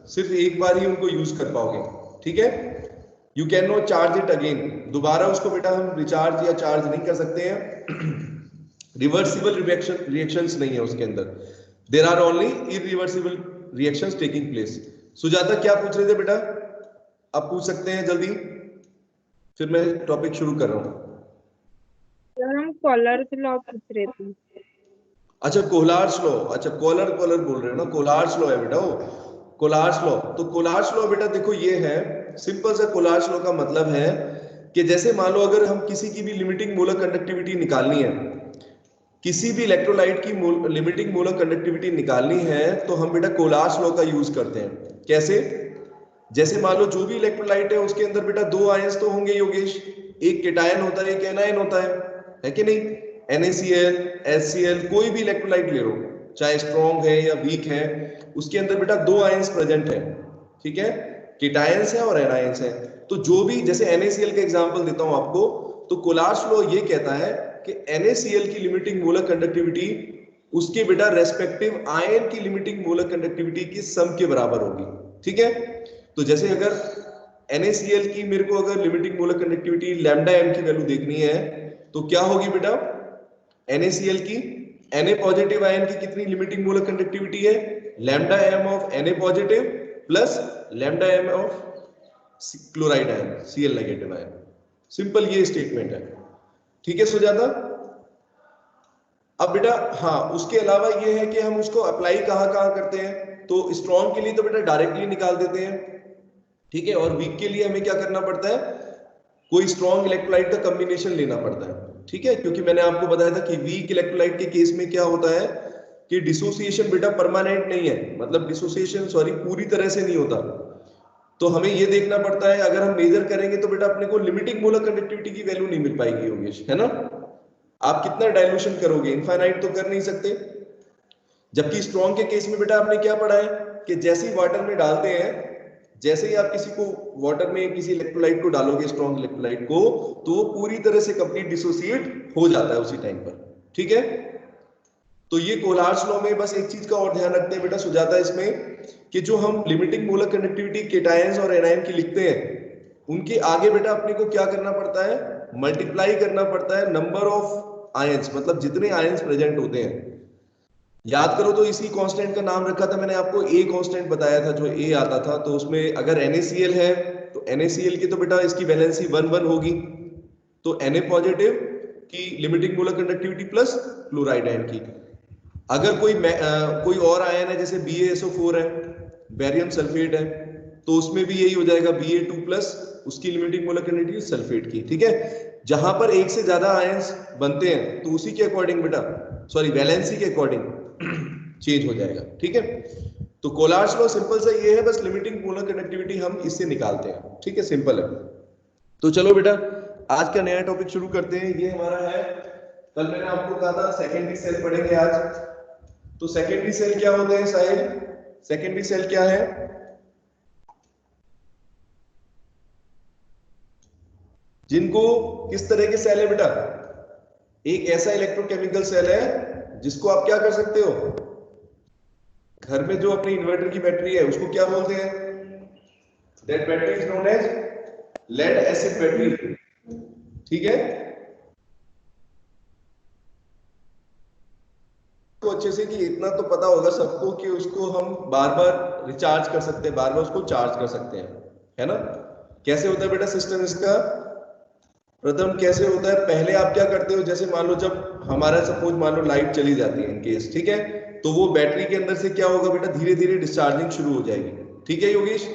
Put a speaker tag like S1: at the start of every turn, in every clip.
S1: सिर्फ एक बार ही उनको यूज कर पाओगे, ठीक है। You can not charge it again, दोबारा उसको बेटा हम रिचार्ज या चार्ज नहीं कर सकते हैं। रिवर्सिबल रिएक्शंस नहीं है उसके अंदर, there are only irreversible reactions taking place. Sujata क्या पूछ रहे थे बेटा, अब पूछ सकते हैं जल्दी, फिर मैं टॉपिक शुरू कर रहा हूँ।
S2: हम कॉलर्स लॉ पूछ रहे थे।
S1: अच्छा कोहलार्स लॉ, अच्छा कॉलर कॉलर बोल रहे हो ना, कोहलार्स लॉ है बेटा वो, कोहलार्स लॉ। तो कोहलार्स लॉ बेटा देखो ये है सिंपल सा, कोहलार्स लॉ का मतलब है कि जैसे मान लो अगर हम किसी की भी लिमिटिंग मोलर कंडक्टिविटी निकालनी है, किसी भी इलेक्ट्रोलाइट की लिमिटिंग मोलर कंडक्टिविटी निकालनी है, तो हम बेटा कोहलार्स लॉ का यूज करते हैं। कैसे, जैसे मान लो जो भी इलेक्ट्रोलाइट है उसके अंदर बेटा दो आयंस तो होंगे योगेश, एक केटायन होता है एक एनायन होता है कि नहीं। NaCl, HCl, कोई भी इलेक्ट्रोलाइट ले लो, चाहे स्ट्रॉन्ग है या वीक है, उसके अंदर बेटा दो आयंस प्रेजेंट है, ठीक है, केटायंस है और एनायंस है। तो जो भी, जैसे NaCl का एग्जांपल देता हूं आपको, तो कोहलार्स लॉ ये कहता है कि NaCl की लिमिटिंग मोलर कंडक्टिविटी उसके बेटा रेस्पेक्टिव आयन की लिमिटिंग मोलर कंडक्टिविटी की सम के बराबर होगी, ठीक है। तो जैसे अगर NaCl की मेरे को अगर limiting molar conductivity lambda m की वैल्यू देखनी है, तो क्या होगी बेटा, NaCl की Na पॉजिटिव आयन की कितनी लिमिटिंग मोलर कंडक्टिविटी है, lambda m of Na positive plus lambda m of chloride ion Cl negative ion. Simple ये स्टेटमेंट है, ठीक है सुजाता। अब बेटा हाँ, उसके अलावा ये है कि हम उसको अप्लाई कहाँ कहाँ करते हैं, तो स्ट्रॉन्ग के लिए तो बेटा डायरेक्टली निकाल देते हैं, ठीक है, और वीक के लिए हमें क्या करना पड़ता है, कोई स्ट्रॉन्ग इलेक्ट्रोलाइट का कॉम्बिनेशन लेना पड़ता है, ठीक है, क्योंकि मैंने आपको बताया था कि वीक इलेक्ट्रोलाइट के केस में क्या होता है कि डिसोसिएशन बेटा परमानेंट नहीं है, मतलब डिसोसिएशन सॉरी पूरी तरह से नहीं होता। तो हमें ये देखना पड़ता है, अगर हम मेजर करेंगे तो बेटा अपने को लिमिटिंग मोलर कंडक्टिविटी की वैल्यू नहीं मिल पाएगी योगेश, है ना। आप कितना डाइल्यूशन करोगे, इनफाइनाइट तो कर नहीं सकते। जबकि स्ट्रॉन्ग के केस में बेटा आपने क्या पढ़ा है कि जैसे ही वाटर में डालते हैं, जैसे ही आप किसी को वाटर में किसी इलेक्ट्रोलाइट को डालोगे, स्ट्रॉन्ग इलेक्ट्रोलाइट को, तो वो पूरी तरह से कंप्लीट डिसोसिएट हो जाता है उसी टाइम पर, ठीक है। तो ये कोहलार्स लॉ में बस एक चीज का और ध्यान रखते हैं बेटा सुजाता इसमें, कि जो हम लिमिटिंग मोलर कंडक्टिविटी केटायंस और एनायन की लिखते हैं, उनके आगे बेटा अपने को क्या करना पड़ता है, मल्टीप्लाई करना पड़ता है नंबर ऑफ आयंस, मतलब जितने आयंस प्रेजेंट होते हैं। याद करो तो इसी कांस्टेंट का नाम रखा था मैंने आपको, ए कांस्टेंट बताया था, जो ए आता था, तो उसमें अगर NaCl है तो NaCl की तो बेटा इसकी वैलेंसी 1 1 होगी, तो Na पॉजिटिव की limiting molar conductivity plus chloride ion की। अगर कोई और आयन है जैसे BaSO4 है, बैरियम सल्फेट है, तो उसमें भी यही हो जाएगा Ba2 प्लस उसकी लिमिटिंग मोलर कंडक्टिविटी सल्फेट की, ठीक है। जहां पर एक से ज्यादा आयंस बनते हैं तो उसी के अकॉर्डिंग बेटा, सॉरी वैलेंसी के अकॉर्डिंग चेंज हो जाएगा, ठीक है। तो कोहलार्स लॉ सिंपल सा ये है, बस लिमिटिंग मोलर कंडक्टिविटी हम इससे निकालते हैं, ठीक है, सिंपल है। तो चलो बेटा आज का नया टॉपिक शुरू करते हैं। ये हमारा है, कल मैंने आपको कहा था सेकेंडरी सेल पढ़ेंगे आज। तो सेकेंडरी सेल क्या होते हैं साहिल, सेकेंडरी सेल क्या है, जिनको किस तरह के सेल है बेटा, एक ऐसा इलेक्ट्रोकेमिकल सेल है जिसको आप क्या कर सकते हो, घर में जो अपनी इन्वर्टर की बैटरी है उसको क्या बोलते हैं, that battery is known as lead acid battery, ठीक है। तो अच्छे से कि इतना तो पता होगा सबको कि उसको हम बार बार रिचार्ज कर सकते हैं, बार बार उसको चार्ज कर सकते हैं, है ना। कैसे होता है बेटा सिस्टम इसका, प्रथम कैसे होता है, पहले आप क्या करते हो, जैसे मान लो जब हमारा सपोज मान लो लाइट चली जाती है इनकेस, ठीक है, तो वो बैटरी के अंदर से क्या होगा बेटा, धीरे धीरे डिस्चार्जिंग शुरू हो जाएगी, ठीक है योगेश।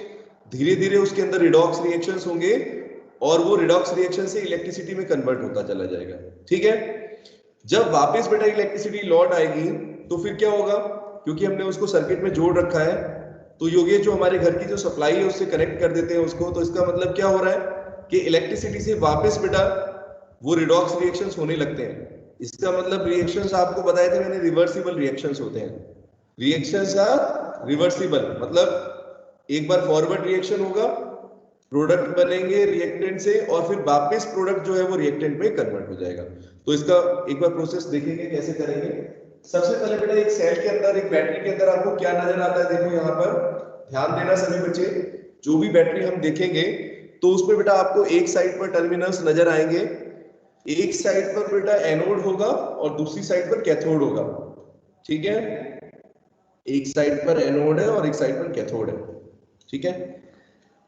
S1: धीरे धीरे उसके अंदर रिडॉक्स रिएक्शंस होंगे और वो रिडॉक्स रिएक्शन से इलेक्ट्रिसिटी में कन्वर्ट होता चला जाएगा, ठीक है। जब वापस बेटा इलेक्ट्रिसिटी लौट आएगी तो फिर क्या होगा, क्योंकि हमने उसको सर्किट में जोड़ रखा है, तो योगेश जो हमारे घर की जो सप्लाई है उससे कनेक्ट कर देते हैं उसको, तो इसका मतलब क्या हो रहा है कि इलेक्ट्रिसिटी से वापस बेटा वो रिडॉक्स रिएक्शंस होने लगते हैं। इसका मतलब रिएक्शंस आपको बताए थे मैंने, रिवर्सिबल रिएक्शंस होते हैं, रिएक्शंस आर रिवर्सिबल, मतलब एक बार फॉरवर्ड रिएक्शन होगा, प्रोडक्ट बनेंगे रिएक्टेंट से, और फिर वापस प्रोडक्ट जो है वो रिएक्टेंट में कन्वर्ट हो जाएगा। तो इसका एक बार प्रोसेस देखेंगे कैसे करेंगे। सबसे पहले बेटा एक सेल के अंदर, एक बैटरी के अंदर आपको क्या नजर आता है? देखो यहाँ पर ध्यान देना सभी बच्चे, जो भी बैटरी हम देखेंगे तो उसमें बेटा आपको एक साइड पर टर्मिनल्स नजर आएंगे। एक साइड पर बेटा एनोड होगा और दूसरी साइड पर कैथोड होगा, ठीक है? एक साइड पर एनोड है और एक साइड पर कैथोड है, ठीक है?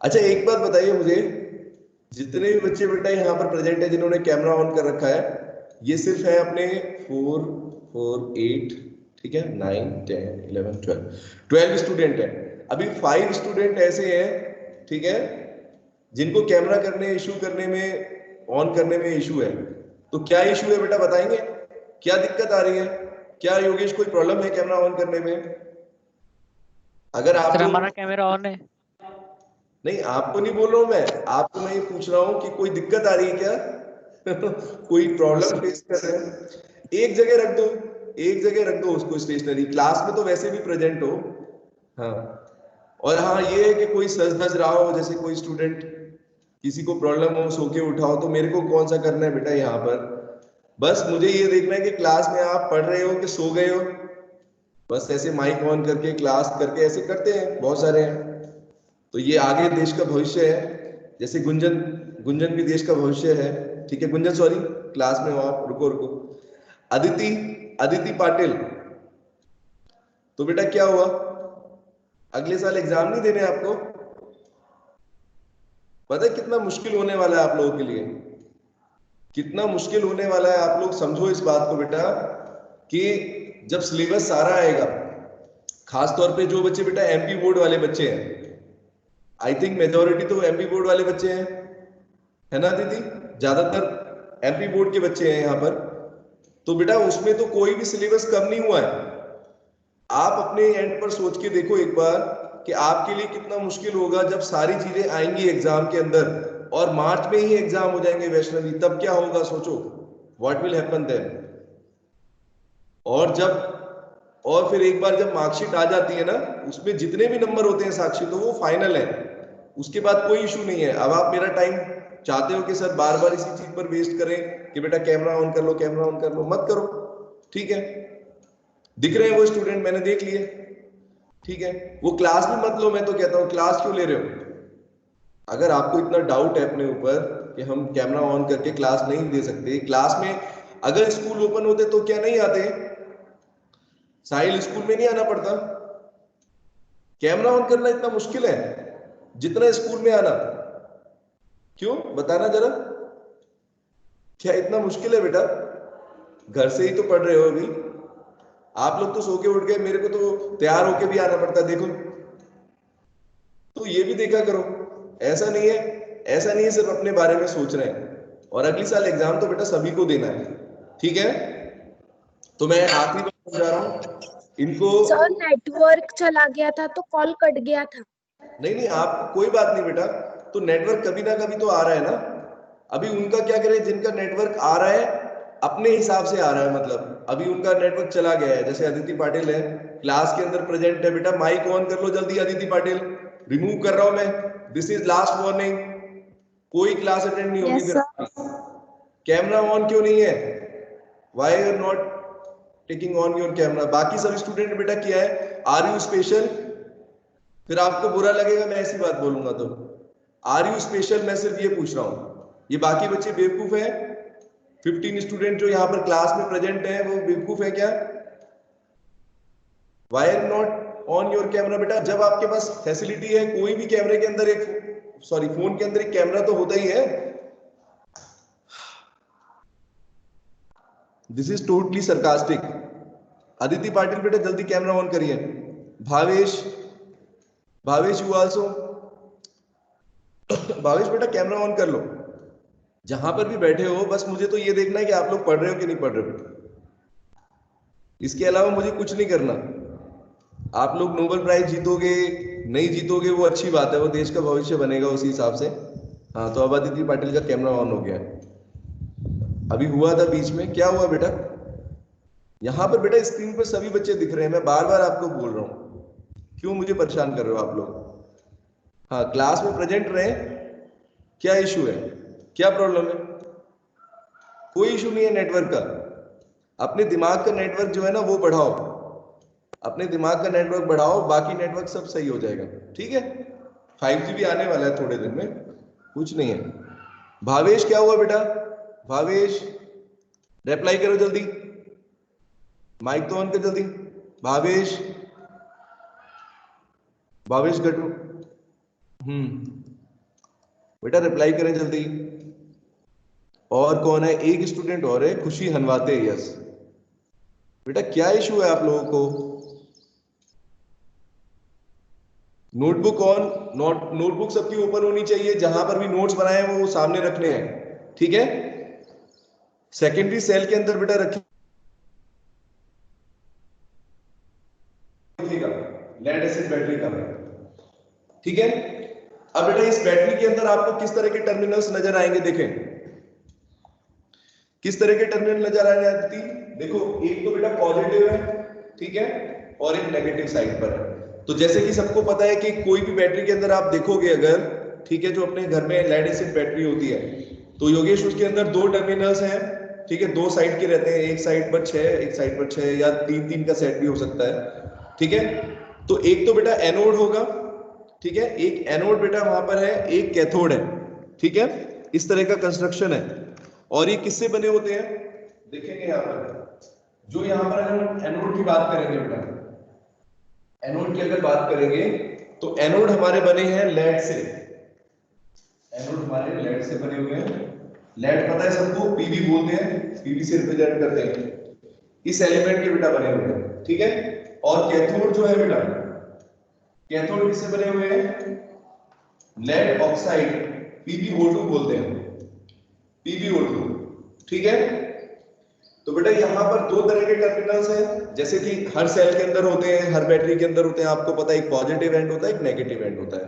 S1: अच्छा एक बात बताइए मुझे, जितने भी बच्चे बेटा यहाँ पर प्रेजेंट है जिन्होंने कैमरा ऑन कर रखा है, ये सिर्फ है अपने 4 4 8, ठीक है, 9 10 11 12 स्टूडेंट है। अभी 5 स्टूडेंट ऐसे हैं, ठीक है, जिनको कैमरा करने इशू करने में, ऑन करने में इशू है। तो क्या इशू है बेटा बताएंगे? क्या दिक्कत आ रही है? क्या योगेश कोई प्रॉब्लम है कैमरा ऑन करने में? अगर आप
S3: हमारा कैमरा ऑन है।
S1: नहीं, आपको नहीं बोल रहा हूं मैं, आपको मैं ये पूछ रहा हूं कि कोई दिक्कत आ रही है क्या? कोई प्रॉब्लम फेस कर रहे हैं? एक जगह रख दो, एक जगह रख दो उसको स्टेशनरी, क्लास में तो वैसे भी प्रेजेंट हो। हाँ, और हाँ ये है कि कोई सज धज रहा हो, जैसे कोई स्टूडेंट किसी को प्रॉब्लम हो, सो के उठाओ, तो मेरे को कौन सा करना है बेटा यहाँ पर? बस मुझे ये देखना है कि क्लास में आप पढ़ रहे हो कि सो गए हो। बस ऐसे माइक ऑन करके क्लास करके ऐसे करते हैं, बहुत सारे हैं। तो ये आगे देश का भविष्य है। जैसे गुंजन, गुंजन भी देश का भविष्य है, ठीक है? गुंजन सॉरी, क्लास में हो आप, रुको रुको। अदिति, अदिति पाटिल, तो बेटा क्या हुआ? अगले साल एग्जाम नहीं देने आपको? पता है कितना मुश्किल होने वाला है आप लोगों के लिए? कितना मुश्किल होने वाला है, आप लोग समझो इस बात को बेटा, कि जब सिलेबस सारा आएगा, खासतौर पे जो बच्चे बेटा एमपी बोर्ड वाले बच्चे हैं, आई थिंक मेजोरिटी तो एमपी बोर्ड वाले बच्चे हैं, है ना दीदी? ज्यादातर एमपी बोर्ड के बच्चे हैं यहाँ पर। तो बेटा उसमें तो कोई भी सिलेबस कम नहीं हुआ है। आप अपने एंड पर सोच के देखो एक बार कि आपके लिए कितना मुश्किल होगा जब सारी चीजें आएंगी एग्जाम के अंदर, और मार्च में ही एग्जाम हो जाएंगे वैष्णवी, तब क्या होगा सोचो, व्हाट विल हैपन देन? और जब, और फिर एक बार जब मार्कशीट आ जाती है ना, उसमें जितने भी नंबर होते हैं साक्षी, तो वो फाइनल है, उसके बाद कोई इशू नहीं है। अब आप मेरा टाइम चाहते हो कि सर बार बार इसी चीज पर वेस्ट करें कि बेटा कैमरा ऑन कर लो, कैमरा ऑन कर लो, मत करो, ठीक है? दिख रहे हैं वो स्टूडेंट, मैंने देख लिए, ठीक है? वो क्लास भी मत लो, मैं तो कहता हूँ क्लास क्यों ले रहे हो? अगर आपको इतना डाउट है अपने ऊपर कि हम कैमरा ऑन करके क्लास नहीं दे सकते, क्लास में अगर स्कूल ओपन होते तो क्या नहीं आते? साहिल, स्कूल में नहीं आना पड़ता? कैमरा ऑन करना इतना मुश्किल है जितना स्कूल में आना? क्यों, बताना जरा, क्या इतना मुश्किल है बेटा? घर से ही तो पढ़ रहे हो अभी आप लोग, तो सो के उठ गए, मेरे को तो तैयार होके भी आना पड़ता है, देखो। तो ये भी देखा करो, ऐसा नहीं है, ऐसा नहीं है सिर्फ अपने बारे में सोच रहे हैं। और अगली साल एग्जाम तो बेटा सभी को देना है, ठीक है? तो मैं आखिरी बार समझा रहा हूँ इनको।
S4: सर नेटवर्क चला गया था तो कॉल कट गया था।
S1: नहीं नहीं, आप कोई बात नहीं बेटा, तो नेटवर्क कभी ना कभी तो आ रहा है ना। अभी उनका क्या करें, जिनका नेटवर्क आ रहा है अपने हिसाब से आ रहा है, मतलब अभी उनका नेटवर्क चला गया है। जैसे अदिति पाटिल है, क्लास के अंदर प्रेजेंट है, बेटा माइक ऑन कर लो जल्दी। अदिति पाटिल, रिमूव कर रहा हूं मैं, दिस इज लास्ट वार्निंग, कोई क्लास अटेंड नहीं होगी फिर। कैमरा ऑन क्यों नहीं है? Why are not taking on your camera? बाकी सब स्टूडेंट बेटा क्या है, आर यू स्पेशल? फिर आपको बुरा लगेगा मैं ऐसी बात बोलूंगा तो। आर यू स्पेशल, मैं सिर्फ ये पूछ रहा हूं। ये बाकी बच्चे बेवकूफ हैं? 15 स्टूडेंट जो यहाँ पर क्लास में प्रेजेंट हैं वो बेवकूफ है क्या? Why are not on your camera? बेटा जब आपके पास फैसिलिटी है, कोई भी कैमरे के अंदर एक, सॉरी फोन के अंदर एक कैमरा तो होता ही है। This is totally sarcastic. Aditi Patil बेटा जल्दी कैमरा ऑन करिए। भावेश, भावेश यू आल्सो, भावेश बेटा कैमरा ऑन कर लो। जहां पर भी बैठे हो बस मुझे तो ये देखना है कि आप लोग पढ़ रहे हो कि नहीं पढ़ रहे हो, इसके अलावा मुझे कुछ नहीं करना। आप लोग नोबेल प्राइज जीतोगे नहीं जीतोगे वो अच्छी बात है, वो देश का भविष्य बनेगा उसी हिसाब से। हाँ, तो अब अदिति पाटिल का कैमरा ऑन हो गया। अभी हुआ था बीच में, क्या हुआ बेटा? यहाँ पर बेटा स्क्रीन पर सभी बच्चे दिख रहे हैं, मैं बार बार आपको बोल रहा हूँ, क्यों मुझे परेशान कर रहे हो आप लोग? हाँ, क्लास में प्रेजेंट रहे, क्या इशू है, क्या प्रॉब्लम है? कोई इशू नहीं है नेटवर्क का। अपने दिमाग का नेटवर्क जो है ना वो बढ़ाओ, अपने दिमाग का नेटवर्क बढ़ाओ, बाकी नेटवर्क सब सही हो जाएगा। ठीक है, 5G भी आने वाला है थोड़े दिन में, कुछ नहीं है। भावेश क्या हुआ बेटा? भावेश रिप्लाई करो जल्दी, माइक तो ऑन कर जल्दी। भावेश, भावेश गटू, बेटा रिप्लाई करें जल्दी। और कौन है? एक स्टूडेंट और है, खुशी हनवाते। यस बेटा, क्या इशू है आप लोगों को? नोटबुक ऑन, नोटबुक सबकी ओपन होनी चाहिए, जहां पर भी नोट्स बनाए हैं वो सामने रखने हैं। ठीक है, सेकेंडरी सेल के अंदर बेटा रखिएगा लेड एसिड बैटरी का। ठीक है, अब बेटा इस बैटरी के अंदर आपको किस तरह के टर्मिनल्स नजर आएंगे? देखें किस तरह के टर्मिनल नजर आ जाती। देखो एक तो बेटा पॉजिटिव है, ठीक है, और एक नेगेटिव साइड पर है। तो जैसे कि सबको पता है कि कोई भी बैटरी के अंदर आप देखोगे अगर, ठीक है, जो अपने घर में लेड एसिड बैटरी होती है, तो योगेश उसके अंदर दो टर्मिनल्स हैं। ठीक है, दो साइड के रहते हैं, एक साइड पर 6, एक साइड पर 6 या 3 का सेट भी हो सकता है। ठीक है, तो एक तो बेटा एनोड होगा, ठीक है, एक एनोड बेटा वहां पर है, एक कैथोड है। ठीक है, इस तरह का कंस्ट्रक्शन है। और ये किससे बने होते हैं देखेंगे यहाँ पर। जो यहाँ पर अगर हम एनोड की बात करेंगे बेटा, एनोड की अगर बात करेंगे तो एनोड हमारे बने हैं लेड से। एनोड हमारे लेड से बने हुए हैं। लेड पता है सबको, पीवी बोलते हैं, पीवी से रिप्रेजेंट करते हैं। इस एलिमेंट के बेटा बने हुए हैं। ठीक है, और कैथोड जो है बेटा, कैथोड किससे बने हुए हैं? लेड ऑक्साइड, PbO2 बोलते हैं, PbO2। ठीक है, तो बेटा यहां पर दो तरह के टर्मिनल्स हैं, जैसे कि हर सेल के अंदर होते हैं, हर बैटरी के अंदर होते हैं। आपको पता है एक पॉजिटिव एंड होता है, एक नेगेटिव एंड होता है।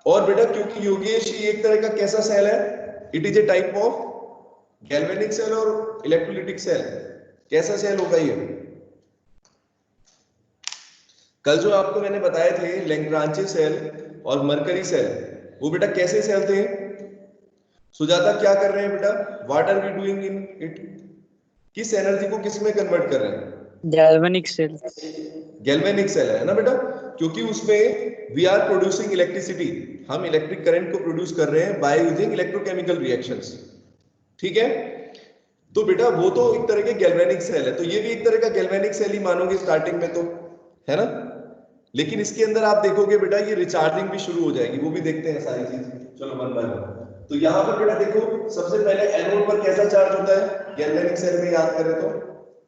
S1: और बेटा क्योंकि योगेश ये एक तरह का कैसा सेल है, it is a type of galvanic cell और इलेक्ट्रोलिटिक सेल। कैसा सेल होगा ये? कल जो आपको मैंने बताए थे लैग्रांजे सेल और मरकरी सेल, वो बेटा कैसे सेल थे? सुजाता क्या कर रहे हैं बेटा? What are we doing in it? किस एनर्जी को किस में कन्वर्ट कर रहे हैं?
S3: Galvanic cell.
S1: गैल्वेनिक सेल है ना बेटा, क्योंकि उसमें वी आर प्रोड्यूसिंग इलेक्ट्रिसिटी, हम इलेक्ट्रिक करंट को प्रोड्यूस कर रहे हैं बाय यूजिंग इलेक्ट्रोकेमिकल रिएक्शंस। ठीक है, तो बेटा वो तो एक तरह के गैल्वेनिक सेल है, तो ये भी एक तरह का गैल्वेनिक सेल ही मानोगे स्टार्टिंग में, तो है ना। लेकिन इसके अंदर आप देखोगे बेटा ये रिचार्जिंग भी शुरू हो जाएगी, वो भी देखते हैं सारी चीज। चलो वन बाय वन। तो यहाँ पर बेटा देखो, सबसे पहले एनोड पर कैसा चार्ज होता है गैल्वेनिक सेल में? याद करें तो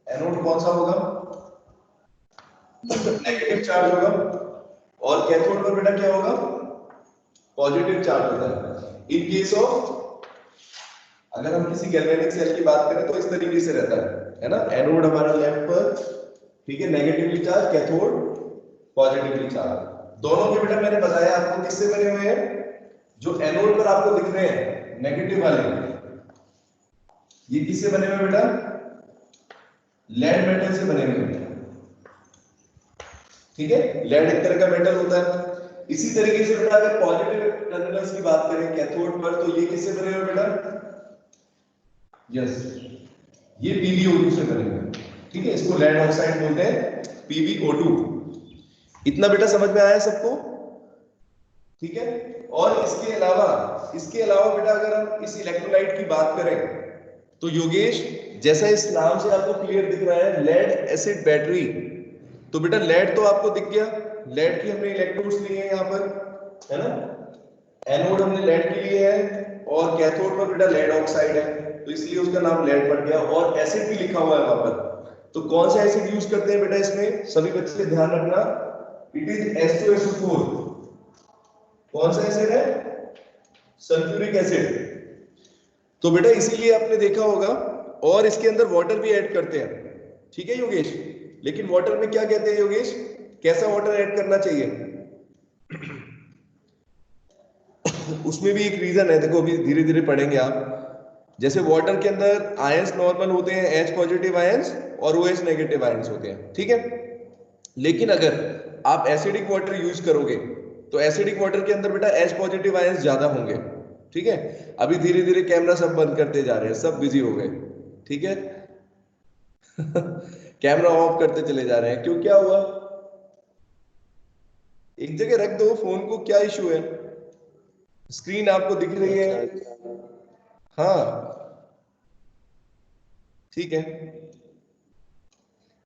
S1: एनोड कौन सा होगा? नेगेटिव चार्ज होगा। और कैथोड पर बेटा क्या होगा? पॉजिटिव चार्ज होता है। इन केस ऑफ, अगर हम किसी गैल्वेनिक सेल की बात करें तो इस तरीके से रहता है ना। एनोड हमारा लेफ्ट पर, ठीक है, negatively charge, cathode positively charge. दोनों के बेटा मैंने बताया आपको किससे बने हुए हैं। जो एनोड पर आपको दिख रहे हैं नेगेटिव वाले, ये किससे बने हुए बेटा? लेड मेटल से बने हुए हैं। ठीक है, लेड एक तरह का मेटल होता है। इसी तरीके से बेटा अगर पॉजिटिव टर्मिनल्स की बात करें कैथोड पर, तो ये किससे बने हुए बेटा? यस, ये PbO2 से बने हुए हैं। ठीक है, इसको लेड ऑक्साइड बोलते हैं, PbO2। इतना बेटा समझ में आया सबको? ठीक है, और इसके अलावा बेटा अगर हम इस इलेक्ट्रोलाइट की बात करें तो योगेश, जैसा इस नाम से आपको क्लियर दिख रहा है लेड एसिड बैटरी, तो बेटा लेड तो आपको दिख गया, लेड की हमने इलेक्ट्रोड्स लिए हैं यहाँ पर, है ना। एनोड हमने लेड के लिए है, और कैथोड पर बेटा लेड ऑक्साइड है, तो इसलिए उसका नाम लेड पड़ गया। और एसिड भी लिखा हुआ है वहां पर। तो कौन सा एसिड यूज करते हैं बेटा इसमें? सभी बच्चे ध्यान रखना, इट इज H2SO4। कौन सा एसिड है? Sulphuric acid. तो बेटा इसीलिए आपने देखा होगा, और इसके अंदर वाटर भी ऐड करते हैं। ठीक है योगेश, लेकिन वाटर में क्या कहते हैं योगेश? कैसा वाटर ऐड करना चाहिए? उसमें भी एक रीजन है, देखो अभी धीरे धीरे पढ़ेंगे आप। जैसे वाटर के अंदर आयंस नॉर्मल होते हैं, H पॉजिटिव आयंस और OH नेगेटिव आयंस होते हैं। ठीक है, लेकिन अगर आप एसिडिक वाटर यूज करोगे तो एसिडिक वाटर के अंदर बेटा H पॉजिटिव आयंस ज्यादा होंगे। ठीक है, अभी धीरे धीरे कैमरा सब बंद करते जा रहे हैं, सब बिजी हो गए। ठीक है, कैमरा ऑफ करते चले जा रहे हैं, क्यों, क्या हुआ? एक जगह रख दो फोन को, क्या इशू है? स्क्रीन आपको दिख रही है? हाँ ठीक है।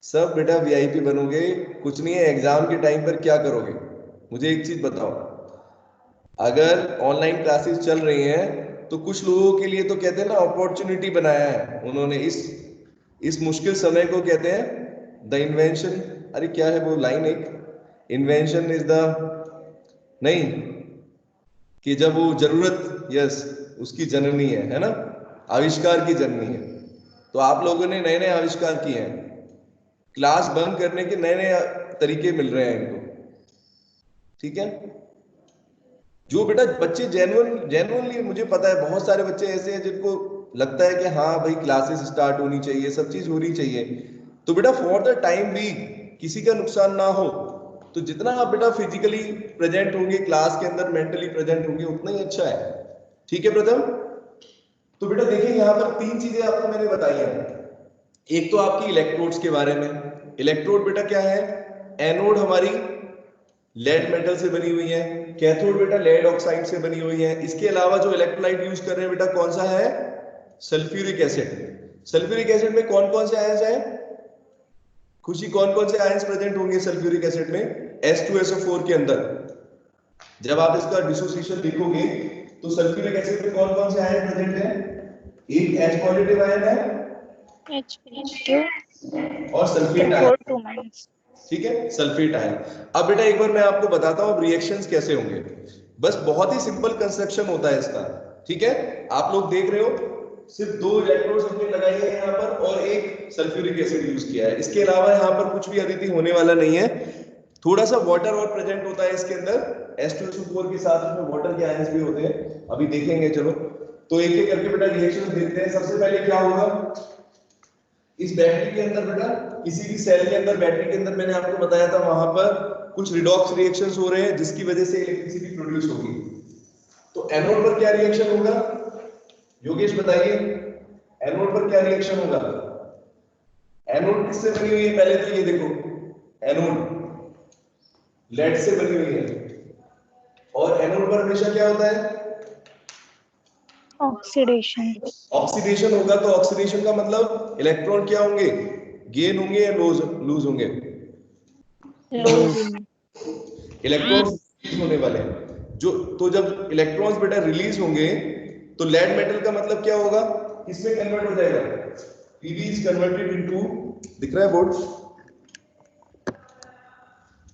S1: सब बेटा वीआईपी बनोगे, कुछ नहीं है। एग्जाम के टाइम पर क्या करोगे, मुझे एक चीज बताओ। अगर ऑनलाइन क्लासेस चल रही हैं तो कुछ लोगों के लिए तो कहते हैं ना अपॉर्चुनिटी बनाया है उन्होंने, इस मुश्किल समय को कहते हैं द इन्वेंशन, अरे क्या है वो लाइन, एक इन्वेंशन इज द, नहीं, कि जब वो जरूरत, यस, उसकी जननी है ना, आविष्कार की जननी है। तो आप लोगों ने नए नए आविष्कार किए हैं, क्लास बंद करने के नए नए तरीके मिल रहे हैं इनको, ठीक है। जो बेटा बच्चे जेन्युइनली, मुझे पता है बहुत सारे बच्चे ऐसे हैं जिनको लगता है कि हाँ भाई क्लासेस स्टार्ट होनी चाहिए, सब चीज होनी चाहिए, तो बेटा फॉर द टाइम भी किसी का नुकसान ना हो, तो जितना आप बेटा फिजिकली प्रेजेंट होंगे क्लास के अंदर, मेंटली प्रेजेंट होंगे, उतना ही अच्छा है, ठीक है प्रथम। तो बेटा देखिए यहाँ पर तीन चीजें आपको मैंने बताई हैं। एक तो आपकी इलेक्ट्रोड्स के बारे में। इलेक्ट्रोड बेटा क्या है? एनोड हमारी लेड मेटल से बनी हुई है, कैथोड बेटा लेड ऑक्साइड से बनी हुई है। इसके अलावा जो इलेक्ट्रोलाइट यूज कर रहे हैं बेटा कौन सा है? Sulphuric acid. सल्फ्यूरिक एसिड में कौन कौन से आयंस हैं? खुशी, कौन कौन से आयंस प्रेजेंट होंगे सल्फ्यूरिक एसिड में? H2SO4 के अंदर। जब आप इसका डिसोसिएशन लिखोगे तो सल्फ्यूरिक एसिड में कौन कौन से आयन प्रेजेंट है? एक H पॉजिटिव आयन है
S2: H positive
S1: और सल्फेट आयन,
S2: 4 2
S1: ठीक है, सल्फेट आयन। अब बेटा एक बार मैं आपको बताता हूं रिएक्शंस कैसे होंगे। बस बहुत ही सिंपल कंस्ट्रक्शन होता है इसका, ठीक है। आप लोग देख रहे हो सिर्फ दो इलेक्ट्रोड्स हमने लगाए हैं यहाँ पर और एक सल्फ्यूरिक एसिड यूज किया है। इसके अलावा यहाँ पर कुछ भी अदिति होने वाला नहीं है। थोड़ा सा वाटर और प्रेजेंट होता है इसके अंदर, H2SO4 के साथ इसमें वाटर के आयंस भी होते हैं, अभी देखेंगे। चलो तो एक एक करके बेटा रिएक्शन देखते हैं। सबसे पहले क्या होगा इस बैटरी के अंदर बेटा, किसी भी सेल के अंदर, बैटरी के अंदर, मैंने आपको बताया था वहां पर कुछ रिडॉक्स रिएक्शंस हो रहे हैं जिसकी वजह से इलेक्ट्रिसिटी प्रोड्यूस होगी। तो एनोड पर क्या रिएक्शन होगा योगेश बताइए, एनोड पर क्या रिएक्शन होगा? एनोड किससे बनी हुई है? पहले तो ये देखो, एनोड लेड से बनी हुई है और एनोड पर हमेशा क्या होता है?
S2: ऑक्सीडेशन।
S1: ऑक्सीडेशन होगा। तो ऑक्सीडेशन का मतलब इलेक्ट्रॉन क्या होंगे? गेन होंगे या लूज होंगे? इलेक्ट्रॉन्स होने वाले हैं जो। तो जब इलेक्ट्रॉन्स बेटा रिलीज होंगे तो लेड मेटल का मतलब क्या होगा? किसमें कन्वर्ट हो जाएगा? Pb इज कन्वर्टेड इनटू, दिख रहा है बोर्ड?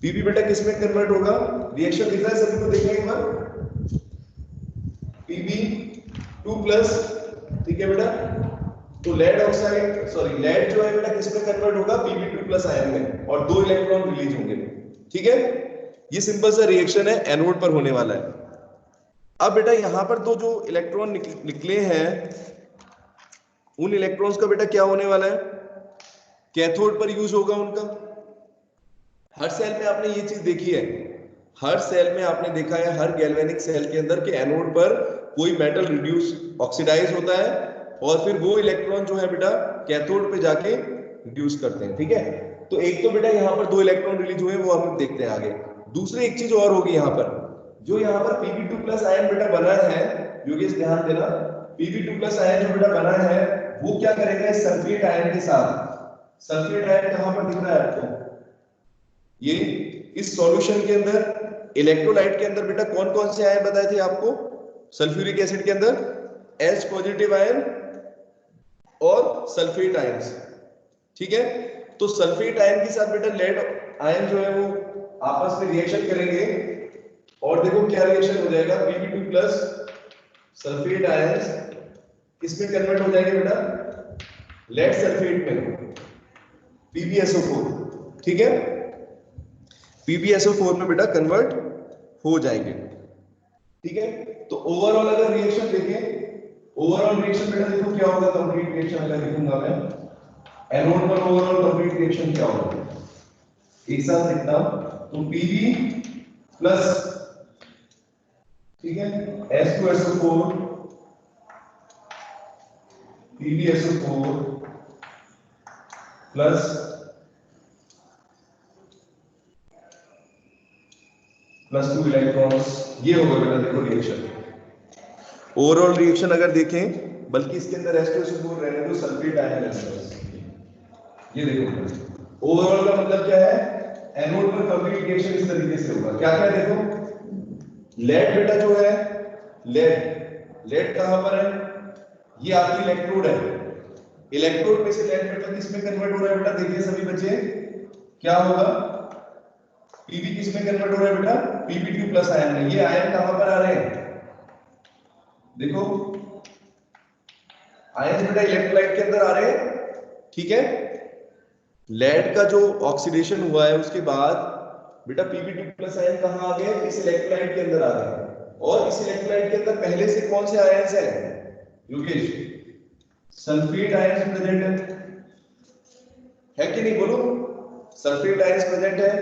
S1: Pb बेटा किसमें कन्वर्ट होगा? रिएक्शन दिख रहा है सभी को? देखना एक बार, Pb2+, ठीक है बेटा। तो लेड ऑक्साइड, सॉरी लेड जो है बेटा किसमें कन्वर्ट होगा? Pb2+ आयन में, और दो इलेक्ट्रॉन रिलीज होंगे, ठीक है। ये सिंपल सा रिएक्शन है, एनोड पर होने वाला है। अब बेटा यहां पर तो जो इलेक्ट्रॉन निकले हैं उन इलेक्ट्रॉन्स का बेटा क्या होने वाला है? कैथोड पर यूज होगा उनका। हर सेल में आपने ये चीज देखी है, हर सेल में आपने देखा है, हर गैल्वेनिक सेल के अंदर के एनोड पर कोई मेटल रिड्यूस ऑक्सीडाइज होता है और फिर वो इलेक्ट्रॉन जो है बेटा कैथोड पे जाके रिड्यूस करते हैं, ठीक है। तो एक तो बेटा यहाँ पर दो इलेक्ट्रॉन रिलीज हुए, वो हम देखते हैं आगे। दूसरी एक चीज और होगी यहाँ पर, जो यहाँ पर Pb2+ आयन बेटा बना है, योगेश ध्यान देना, Pb2+ आयन जो बेटा बना है वो क्या करेगा सल्फेट आयन के साथ। सल्फेट आयन कहां पर दिख रहा है आपको? ये इस सॉल्यूशन के अंदर, इलेक्ट्रोलाइट के अंदर बेटा कौन कौन से आयन बताए थे आपको? सल्फ्यूरिक एसिड के अंदर H पॉजिटिव आयन और सल्फेट आयंस, ठीक है। तो सल्फेट आयन के साथ बेटा लेड आयन जो है वो आपस में रिएक्शन करेंगे और देखो क्या रिएक्शन हो जाएगा? Pb2+ सल्फेट आयंस किसमें कन्वर्ट हो जाएंगे बेटा? लेड सल्फेट में, PbSO4, ठीक है। PbSO4 में बेटा कन्वर्ट हो जाएंगे, ठीक है। तो ओवरऑल अगर रिएक्शन देखें, ओवरऑल रिएक्शन बेटा देखो क्या होगा, कंप्लीट रिएक्शन अगर लिखूंगा मैं, एनोड पर ओवरऑल कंप्लीट रिएक्शन क्या होगा एक साथ लिखता हूं। तो Pb+, ठीक है, H2SO4, PbSO4 प्लस +2 इलेक्ट्रॉन्स। ये होगा बेटा देखो रिएक्शन, ओवरऑल रिएक्शन अगर देखें, बल्कि इसके अंदर H2SO4 रहने दो, सल्फेट आयन रहने दो। ये देखो ओवरऑल का मतलब क्या है, एनोड पर कंप्लीट रिएक्शन इस तरीके से होगा। क्या क्या देखो, लेड बेटा जो है, लेड कहां पर है, ये आपकी इलेक्ट्रोड है, इलेक्ट्रोड में से लेड बेटा किस में कन्वर्ट हो रहा है बेटा, देखिए सभी बच्चे क्या होगा, पीबी किस में कन्वर्ट हो रहा है बेटा, Pb2+ आयन में। ये आयन कहां पर आ रहे हैं, देखो आयन बेटा इलेक्ट्रोलाइट के अंदर आ रहे हैं, ठीक है। लेड का जो ऑक्सीडेशन हुआ है उसके बाद बेटा Pb2+ आयन कहां आ गए, इस इलेक्ट्रोलाइट के अंदर आ गए, और इस इलेक्ट्रोलाइट के अंदर पहले से कौन से आयन्स हैं योगेश, सल्फेट आयन्स प्रेजेंट है कि नहीं, बोलो सल्फेट आयन्स प्रेजेंट है,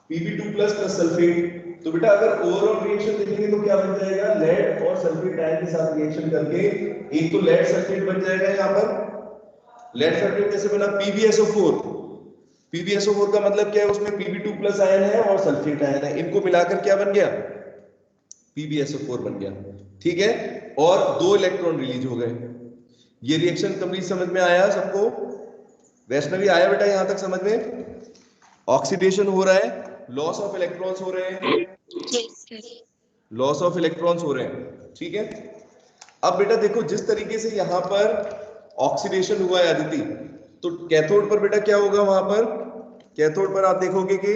S1: Pb2+ प्लस सल्फेट। तो बेटा अगर ओवरऑल रिएक्शन देखेंगे तो क्या बन जाएगा, लेड और सल्फेट आयन के साथ रिएक्शन करके एक तो लेड सल्फेट बन जाएगा, यहां पर लेड सल्फेट कैसे बना, PbSO4। PbSO4 का मतलब क्या है, उसमें Pb2+ आयन है और सल्फेट आयन है, इनको मिलाकर क्या बन गया, PbSO4 बन गया, ठीक है। और 2 इलेक्ट्रॉन रिलीज हो गए। ये रिएक्शन कंप्लीट समझ में आया सबको, वैष्णवी आया बेटा यहां तक समझ में, ऑक्सीडेशन हो रहा है, लॉस ऑफ इलेक्ट्रॉन्स हो रहे हैं, लॉस ऑफ इलेक्ट्रॉन्स हो रहे हैं, ठीक है। अब बेटा देखो जिस तरीके से यहां पर ऑक्सीडेशन हुआ है अदिति, तो कैथोड पर बेटा क्या होगा, वहां पर कैथोड पर आप देखोगे कि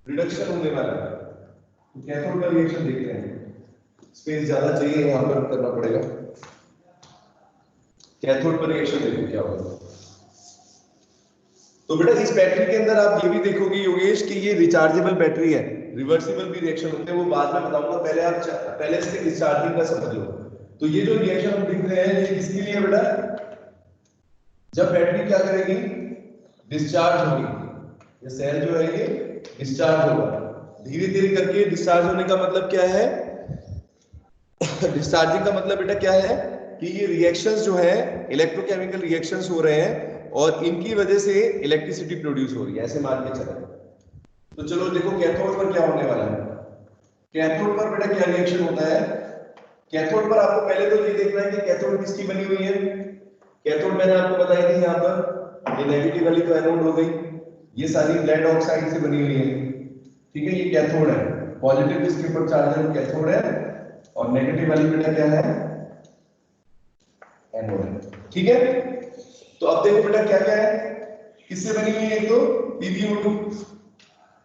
S1: रिडक्शन होने वाला है। तो कैथोड का रिएक्शन देखते हैं, स्पेस ज्यादा चाहिए यहां पर करना पड़ेगा। कैथोड पर रिएक्शन देखो क्या होगा। तो बेटा इस बैटरी के अंदर आप ये भी देखोगे योगेश कि ये रिचार्जेबल बैटरी है, रिवर्सिबल भी रिएक्शन होते हैं, वो बाद में बताऊंगा, पहले आप पहले इसके डिस्चार्जिंग का समझ लो। तो ये जो रिएक्शन हम दिख रहे हैं ये किसके लिए बेटा, जब बैटरी क्या करेगी, डिस्चार्ज होगी, ये सेल जो है ये डिस्चार्ज होगा, धीरे धीरे करके डिस्चार्ज होने का मतलब क्या है डिस्चार्जिंग का मतलब बेटा क्या है कि ये रिएक्शंस जो है इलेक्ट्रोकेमिकल रिएक्शंस हो रहे हैं और इनकी वजह से इलेक्ट्रिसिटी प्रोड्यूस हो रही है, ऐसे मान के चलो। तो चलो देखो कैथोड पर क्या होने वाला है, कैथोड पर बेटा क्या रिएक्शन होता है, कैथोड पर आपको पहले तो ये देखना है कि कैथोड किसकी बनी हुई है। कैथोड मैंने आपको बताई थी, यहाँ पर ये नेगेटिव वाली तो एनोड हो गई, ये सारी लेड ऑक्साइड से बनी हुई है, ठीक है, ये कैथोड है, पॉजिटिव इसके ऊपर चार्ज है कैथोड है, और नेगेटिव वाली बेटा क्या है, एनोड है, ठीक है। तो अब देखो बेटा क्या क्या है, किससे बनी हुई है, एक तो PbO2,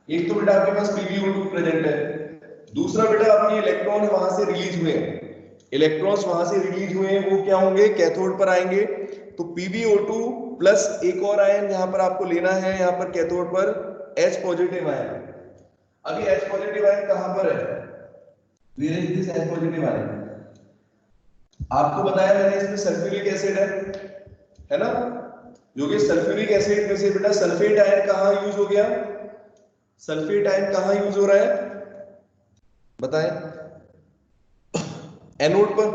S1: एक तो बेटा आपके पास PbO2 प्रेजेंट है, दूसरा बेटा आपके इलेक्ट्रॉन वहां से रिलीज हुए हैं, इलेक्ट्रॉन्स वहां से रिलीज हुए हैं, वो क्या होंगे, कैथोड पर आएंगे। तो PbO2 प्लस एक और आयन यहां पर आपको लेना है, यहां पर कैथोड पर H पॉजिटिव आयन। अभी H पॉजिटिव आयन कहां पर है, where is this H positive ion, आपको बताया मैंने इसमें सल्फ्यूरिक एसिड है ना योगेश, सल्फ्यूरिक एसिड में से बेटा सल्फेट आयन कहां यूज हो गया, सल्फेट आयन कहां यूज हो रहा है बताएं, एनोड पर।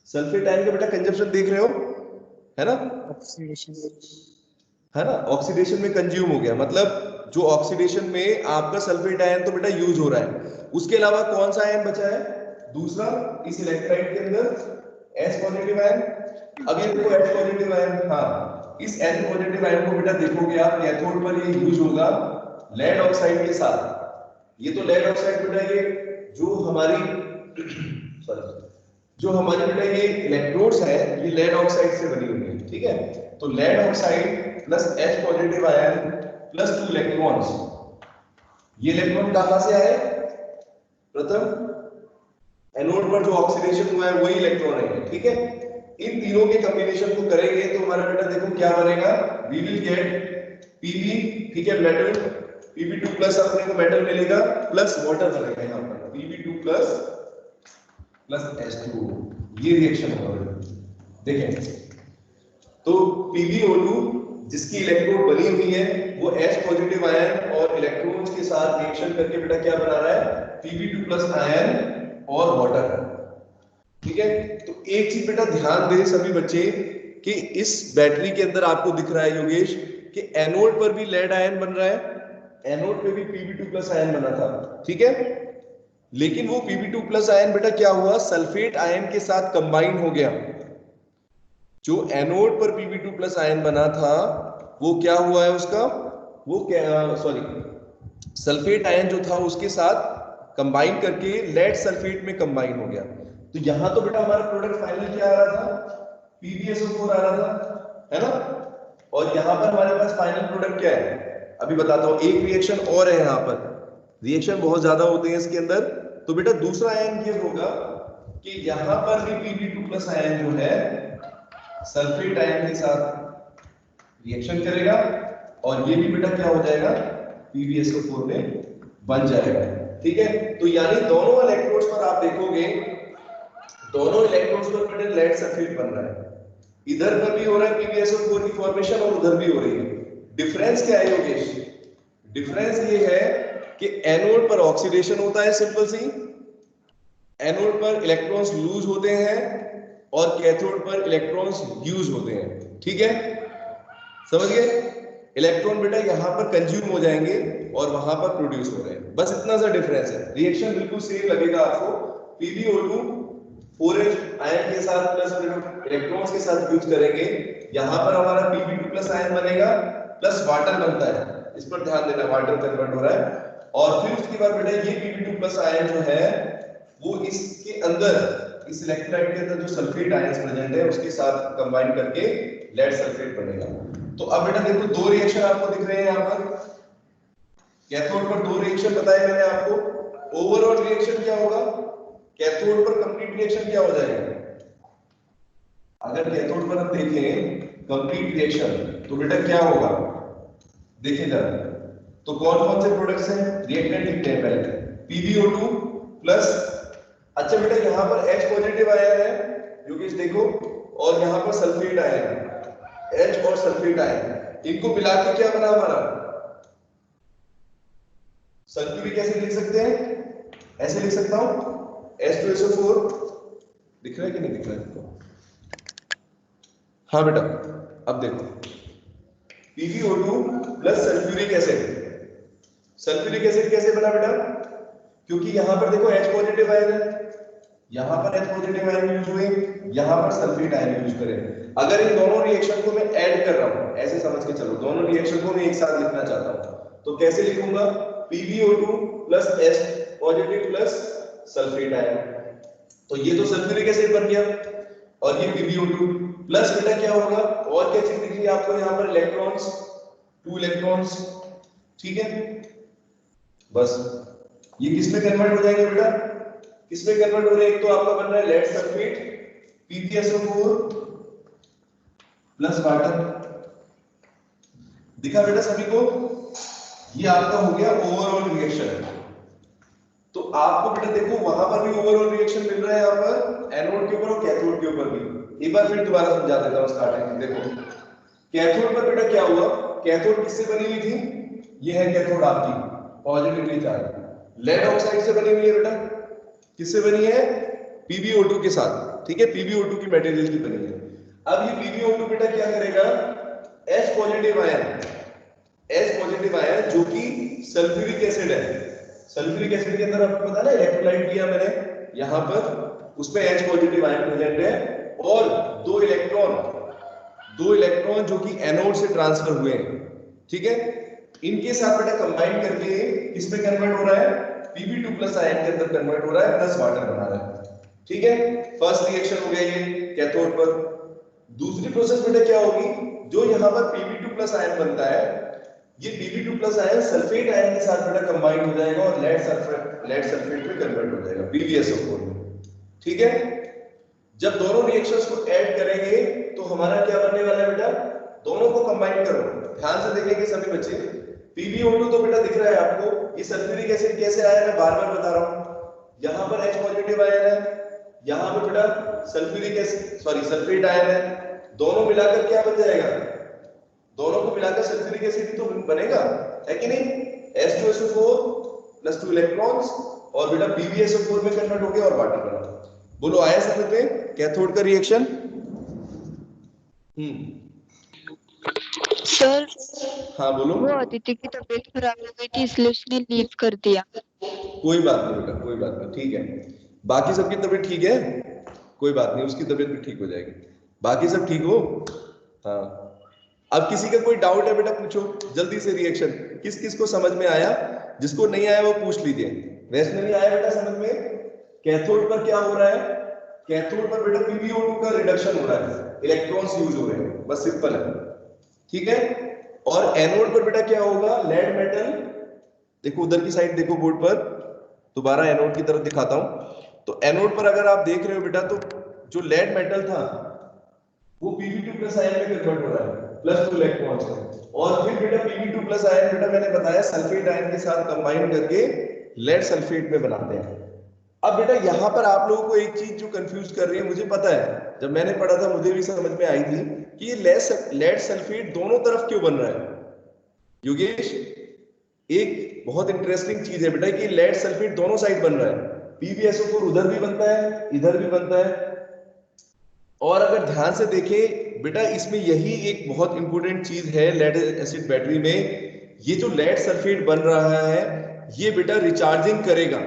S1: सल्फेट आयन का बेटा कंजप्शन देख रहे हो, है ना, है ना, ऑक्सीडेशन में कंज्यूम हो गया, मतलब जो ऑक्सीडेशन में आपका सल्फेट आयन तो बेटा यूज हो रहा है, उसके अलावा कौन सा आयन बचा है, दूसरा, इस इलेक्ट्रोलाइट के अंदर H पॉजिटिव आयन। अब ये देखो H पॉजिटिव आयन, हाँ, इस H पॉजिटिव आयन को बेटा देखोगे आप कैथोड पर ये यूज होगा लेड ऑक्साइड के साथ। ये तो लेड ऑक्साइड बेटा ये जो हमारी बेटा ये इलेक्ट्रोड्स है ये लेड ऑक्साइड से बनी हुई है, ठीक है। तो lead oxide plus H positive ion plus 2 electrons, ये इलेक्ट्रॉन कहां से आए, प्रथम एनोड पर जो ऑक्सीडेशन हुआ है वही इलेक्ट्रॉन है, ठीक है। इन तीनों के कॉम्बिनेशन को करेंगे तो हमारा बेटा देखो क्या बनेगा, वी विल गेट Pb, ठीक है, मेटल, Pb2 प्लस अपने को मेटल मिलेगा प्लस वाटर बनेगा यहां पर Pb2 प्लस H2O, ये रिएक्शन होगा देखें। तो PbO2 जिसकी इलेक्ट्रोड बनी हुई है वो H पॉजिटिव आयन और इलेक्ट्रॉन्स के साथ रिएक्शन करके बेटा क्या बना रहा है, Pb2 प्लस आयन और वाटर, ठीक है। तो एक चीज बेटा ध्यान दे सभी बच्चे कि इस बैटरी के अंदर आपको दिख रहा है योगेश कि एनोड पर भी लेड आयन बन रहा है, एनोड पे भी Pb2+ आयन बना था, ठीक है। लेकिन वो Pb2+ आयन बेटा क्या हुआ, सल्फेट आयन के साथ कंबाइन हो गया। जो एनोड पर Pb2+ आयन बना था वो क्या हुआ है उसका, वो क्या सल्फेट आयन जो था उसके साथ कंबाइन करके लेड सल्फेट में कंबाइन हो गया। तो यहां तो बेटा हमारा प्रोडक्ट फाइनल क्या आ रहा था, PbSO4 आ रहा था, है ना। और यहां पर हमारे पास फाइनल प्रोडक्ट क्या है, अभी बताता हूं। एक रिएक्शन और है, यहां पर रिएक्शन बहुत ज्यादा होते हैं इसके अंदर। तो बेटा दूसरा आयन ये होगा कि यहां पर भी Pb2+ आयन जो है सल्फेट आयन के साथ रिएक्शन करेगा और ये भी बेटा क्या हो जाएगा, PbSO4 में बन जाएगा, ठीक है। तो यानी दोनों इलेक्ट्रोड्स पर आप देखोगे, दोनों इलेक्ट्रोड्स पर बेटा लेड सल्फेट बन रहा है। इधर पर भी हो रहा है PbSO4 की फॉर्मेशन और उधर भी हो रही है। डिफरेंस क्या है योगेश, डिफरेंस ये है कि एनोड पर ऑक्सीडेशन होता है, सिंपल सी, एनोड पर इलेक्ट्रॉन्स लूज होते हैं और कैथोड पर इलेक्ट्रॉन्स फ्यूज होते हैं, ठीक है, समझ गए। इलेक्ट्रॉन बेटा यहां पर कंज्यूम हो जाएंगे और वहां पर प्रोड्यूस हो रहे हैं, बस इतना सा डिफरेंस है। रिएक्शन बिल्कुल सेम लगेगा आपको, PbO2 4H आयन के साथ प्लस इलेक्ट्रॉन्स के साथ फ्यूज करेंगे, यहां पर हमारा Pb2+ आयन बनेगा प्लस वाटर बनता है, इस पर ध्यान देना, वाटर कन्वर्ट हो रहा है। और फिर उसके बाद बेटा ये Pb2+ आयन जो है वो इसके अंदर, इस इलेक्ट्रोलाइट के अंदर जो सल्फेट आयंस प्रेजेंट है उसके साथ कंबाइन करके लेड सल्फेट बनेगा। तो अब बेटा देखो दो रिएक्शन आपको दिख रहे हैं यहां पर, कैथोड पर दो रिएक्शन बताए मैंने आपको। ओवरऑल रिएक्शन क्या होगा, कैथोड पर कंप्लीट रिएक्शन क्या हो जाएगा, अगर कैथोड पर हम देखें कंप्लीट रिएक्शन तो बेटा क्या होगा, देखिए जरा, तो कौन कौन से प्रोडक्ट्स हैं, रिएक्टेंट लिखते हैं पहले, PbO2 प्लस, अच्छा बेटा यहां पर H पॉजिटिव आयन है योगेश देखो, और यहां पर सल्फेट आयन है, H और सल्फेट आयन, इनको मिला के क्या बना हमारा सल्फ्यूरिक एसिड लिख सकते हैं, ऐसे लिख सकता हूं H2SO4, दिख रहा है कि नहीं दिख रहा है, हाँ बेटा अब देखो PbO2 plus sulphuric acid, sulphuric acid कैसे बना बेटा, क्योंकि यहां पर देखो H पॉजिटिव आयन है, यहां पर H पॉजिटिव आयन यूज हुए, यहां पर सल्फेट आयन यूज करें। अगर इन दोनों रिएक्शन को मैं ऐड कर रहा हूं, ऐसे समझ के चलो, दोनों रिएक्शन को मैं एक साथ लिखना चाहता हूं, तो कैसे लिखूंगा, PbO2 plus H positive plus sulphate ion, तो ये तो सल्फ्यूरिक एसिड बन गया, और ये PbO2 प्लस बेटा क्या होगा, और क्या चीज दिख रही है आपको यहां पर, इलेक्ट्रॉन्स, 2 इलेक्ट्रॉन्स, ठीक है। बस ये किस में कन्वर्ट हो जाएंगे बेटा, किस में कन्वर्ट हो रहे हैं, एक तो आपका बन रहा है lead sulphate PbSO4 plus water, दिखा बेटा सभी को, ये आपका हो गया ओवरऑल रिएक्शन। तो आपको बेटा देखो वहां पर भी ओवरऑल रिएक्शन मिल रहा है, यहां पर एनोड के ऊपर और कैथोड के ऊपर भी। एक बार फिर दोबारा समझा देता हूं स्टार्टिंग में, देखो कैथोड पर बेटा क्या हुआ, कैथोड किससे बनी हुई थी, ये है कैथोड आपकी पॉजिटिवली चार्ज, लेड ऑक्साइड से बनी हुई है बेटा, किससे बनी है, PbO2 के साथ, ठीक है, PbO2 की मटेरियल की बनी है। अब ये PbO2 बेटा क्या करेगा, H positive ion, H positive ion जो कि सल्फ्यूरिक एसिड है, सल्फ्यूरिक एसिड के अंदर आपको पता ना इलेक्ट्रोलाइट दिया मैंने यहां पर, उसमें H पॉजिटिव आयन प्रेजेंट है, और दो इलेक्ट्रॉन जो कि एनोड से ट्रांसफर हुए हैं, ठीक है, इनके साथ बेटा कंबाइन करके किसमें कन्वर्ट हो रहा है, Pb2+ आयन के अंदर कन्वर्ट हो रहा है, प्लस वाटर बना रहा है, ठीक है। फर्स्ट रिएक्शन हो गया ये कैथोड पर। दूसरी प्रोसेस बेटा क्या होगी, जो यहां पर Pb2+ आयन बनता है, ये Pb2+ आयन सल्फेट आयन के साथ बेटा कंबाइन हो जाएगा और लेड सल्फेट में कन्वर्ट हो जाएगा PbSO4 में, ठीक है। जब दोनों रिएक्शंस को ऐड करेंगे तो हमारा क्या बनने वाला है बेटा, दोनों को कंबाइन करो, ध्यान से देखेंगे सभी बच्चे, PbO2 तो बेटा दिख रहा है आपको, ये सल्फ्यूरिक एसिड कैसे आया मैं बार बार बता रहा हूं, यहां पर H पॉजिटिव आयन है, यहां पर बेटा सल्फेट आयन है, दोनों मिलाकर क्या बन जाएगा, दोनों को मिलाकर सल्फ्यूरिक एसिड तो बनेगा, है कि नहीं, H2SO4 प्लस 2 इलेक्ट्रॉन्स, और बेटा PbSO4 में कन्वर्ट हो गया और वाटर बना। बोलो आया समझ में कैथोड का रिएक्शन,
S3: सर
S1: हाँ बोलो।
S3: वो अदिति की तबीयत खराब हो गई थी इसलिए उसने लीव कर दिया।
S1: कोई बात नहीं बेटा, कोई बात नहीं, ठीक है। बाकी सबकी तबीयत ठीक है? कोई बात नहीं, उसकी तबीयत भी ठीक हो जाएगी। बाकी सब ठीक हो? हाँ। अब किसी का कोई डाउट है बेटा पूछो जल्दी से, रिएक्शन किस किस को समझ में आया? जिसको नहीं आया वो पूछ लीजिए। वैष्णवी आया बेटा समझ में? कैथोड पर क्या हो रहा है? कैथोड पर बेटा PbO2 का रिडक्शन हो रहा है, इलेक्ट्रॉन्स यूज हो रहे हैं, बस सिंपल है, ठीक है। और एनोड पर बेटा क्या होगा? लेड मेटल, देखो उधर की साइड देखो बोर्ड पर, दोबारा एनोड की तरफ दिखाता हूं। तो एनोड पर अगर आप देख रहे हो बेटा, तो जो लेड मेटल था वो Pb2 प्लस आयन में कन्वर्ट हो रहा है, +2 इलेक्ट्रॉन्स में। और फिर बेटा Pb2 प्लस आयन बेटा मैंने बताया सल्फेट आयन के साथ कंबाइन करके लेड सल्फेट में बनाते हैं। अब बेटा यहाँ पर आप लोगों को एक चीज जो कंफ्यूज कर रही है, मुझे पता है, जब मैंने पढ़ा था मुझे भी समझ में आई थी कि ये लेड सल्फेट दोनों तरफ क्यों बन रहा है। योगेश, एक बहुत इंटरेस्टिंग चीज है बेटा कि लेड सल्फेट दोनों साइड बन रहा है, PbSO4 उधर भी बनता है, इधर भी बनता है। और अगर ध्यान से देखें बेटा, इसमें यही एक बहुत इंपॉर्टेंट चीज है लेड एसिड बैटरी में, ये जो लेड सल्फेट बन रहा है ये बेटा रिचार्जिंग करेगा,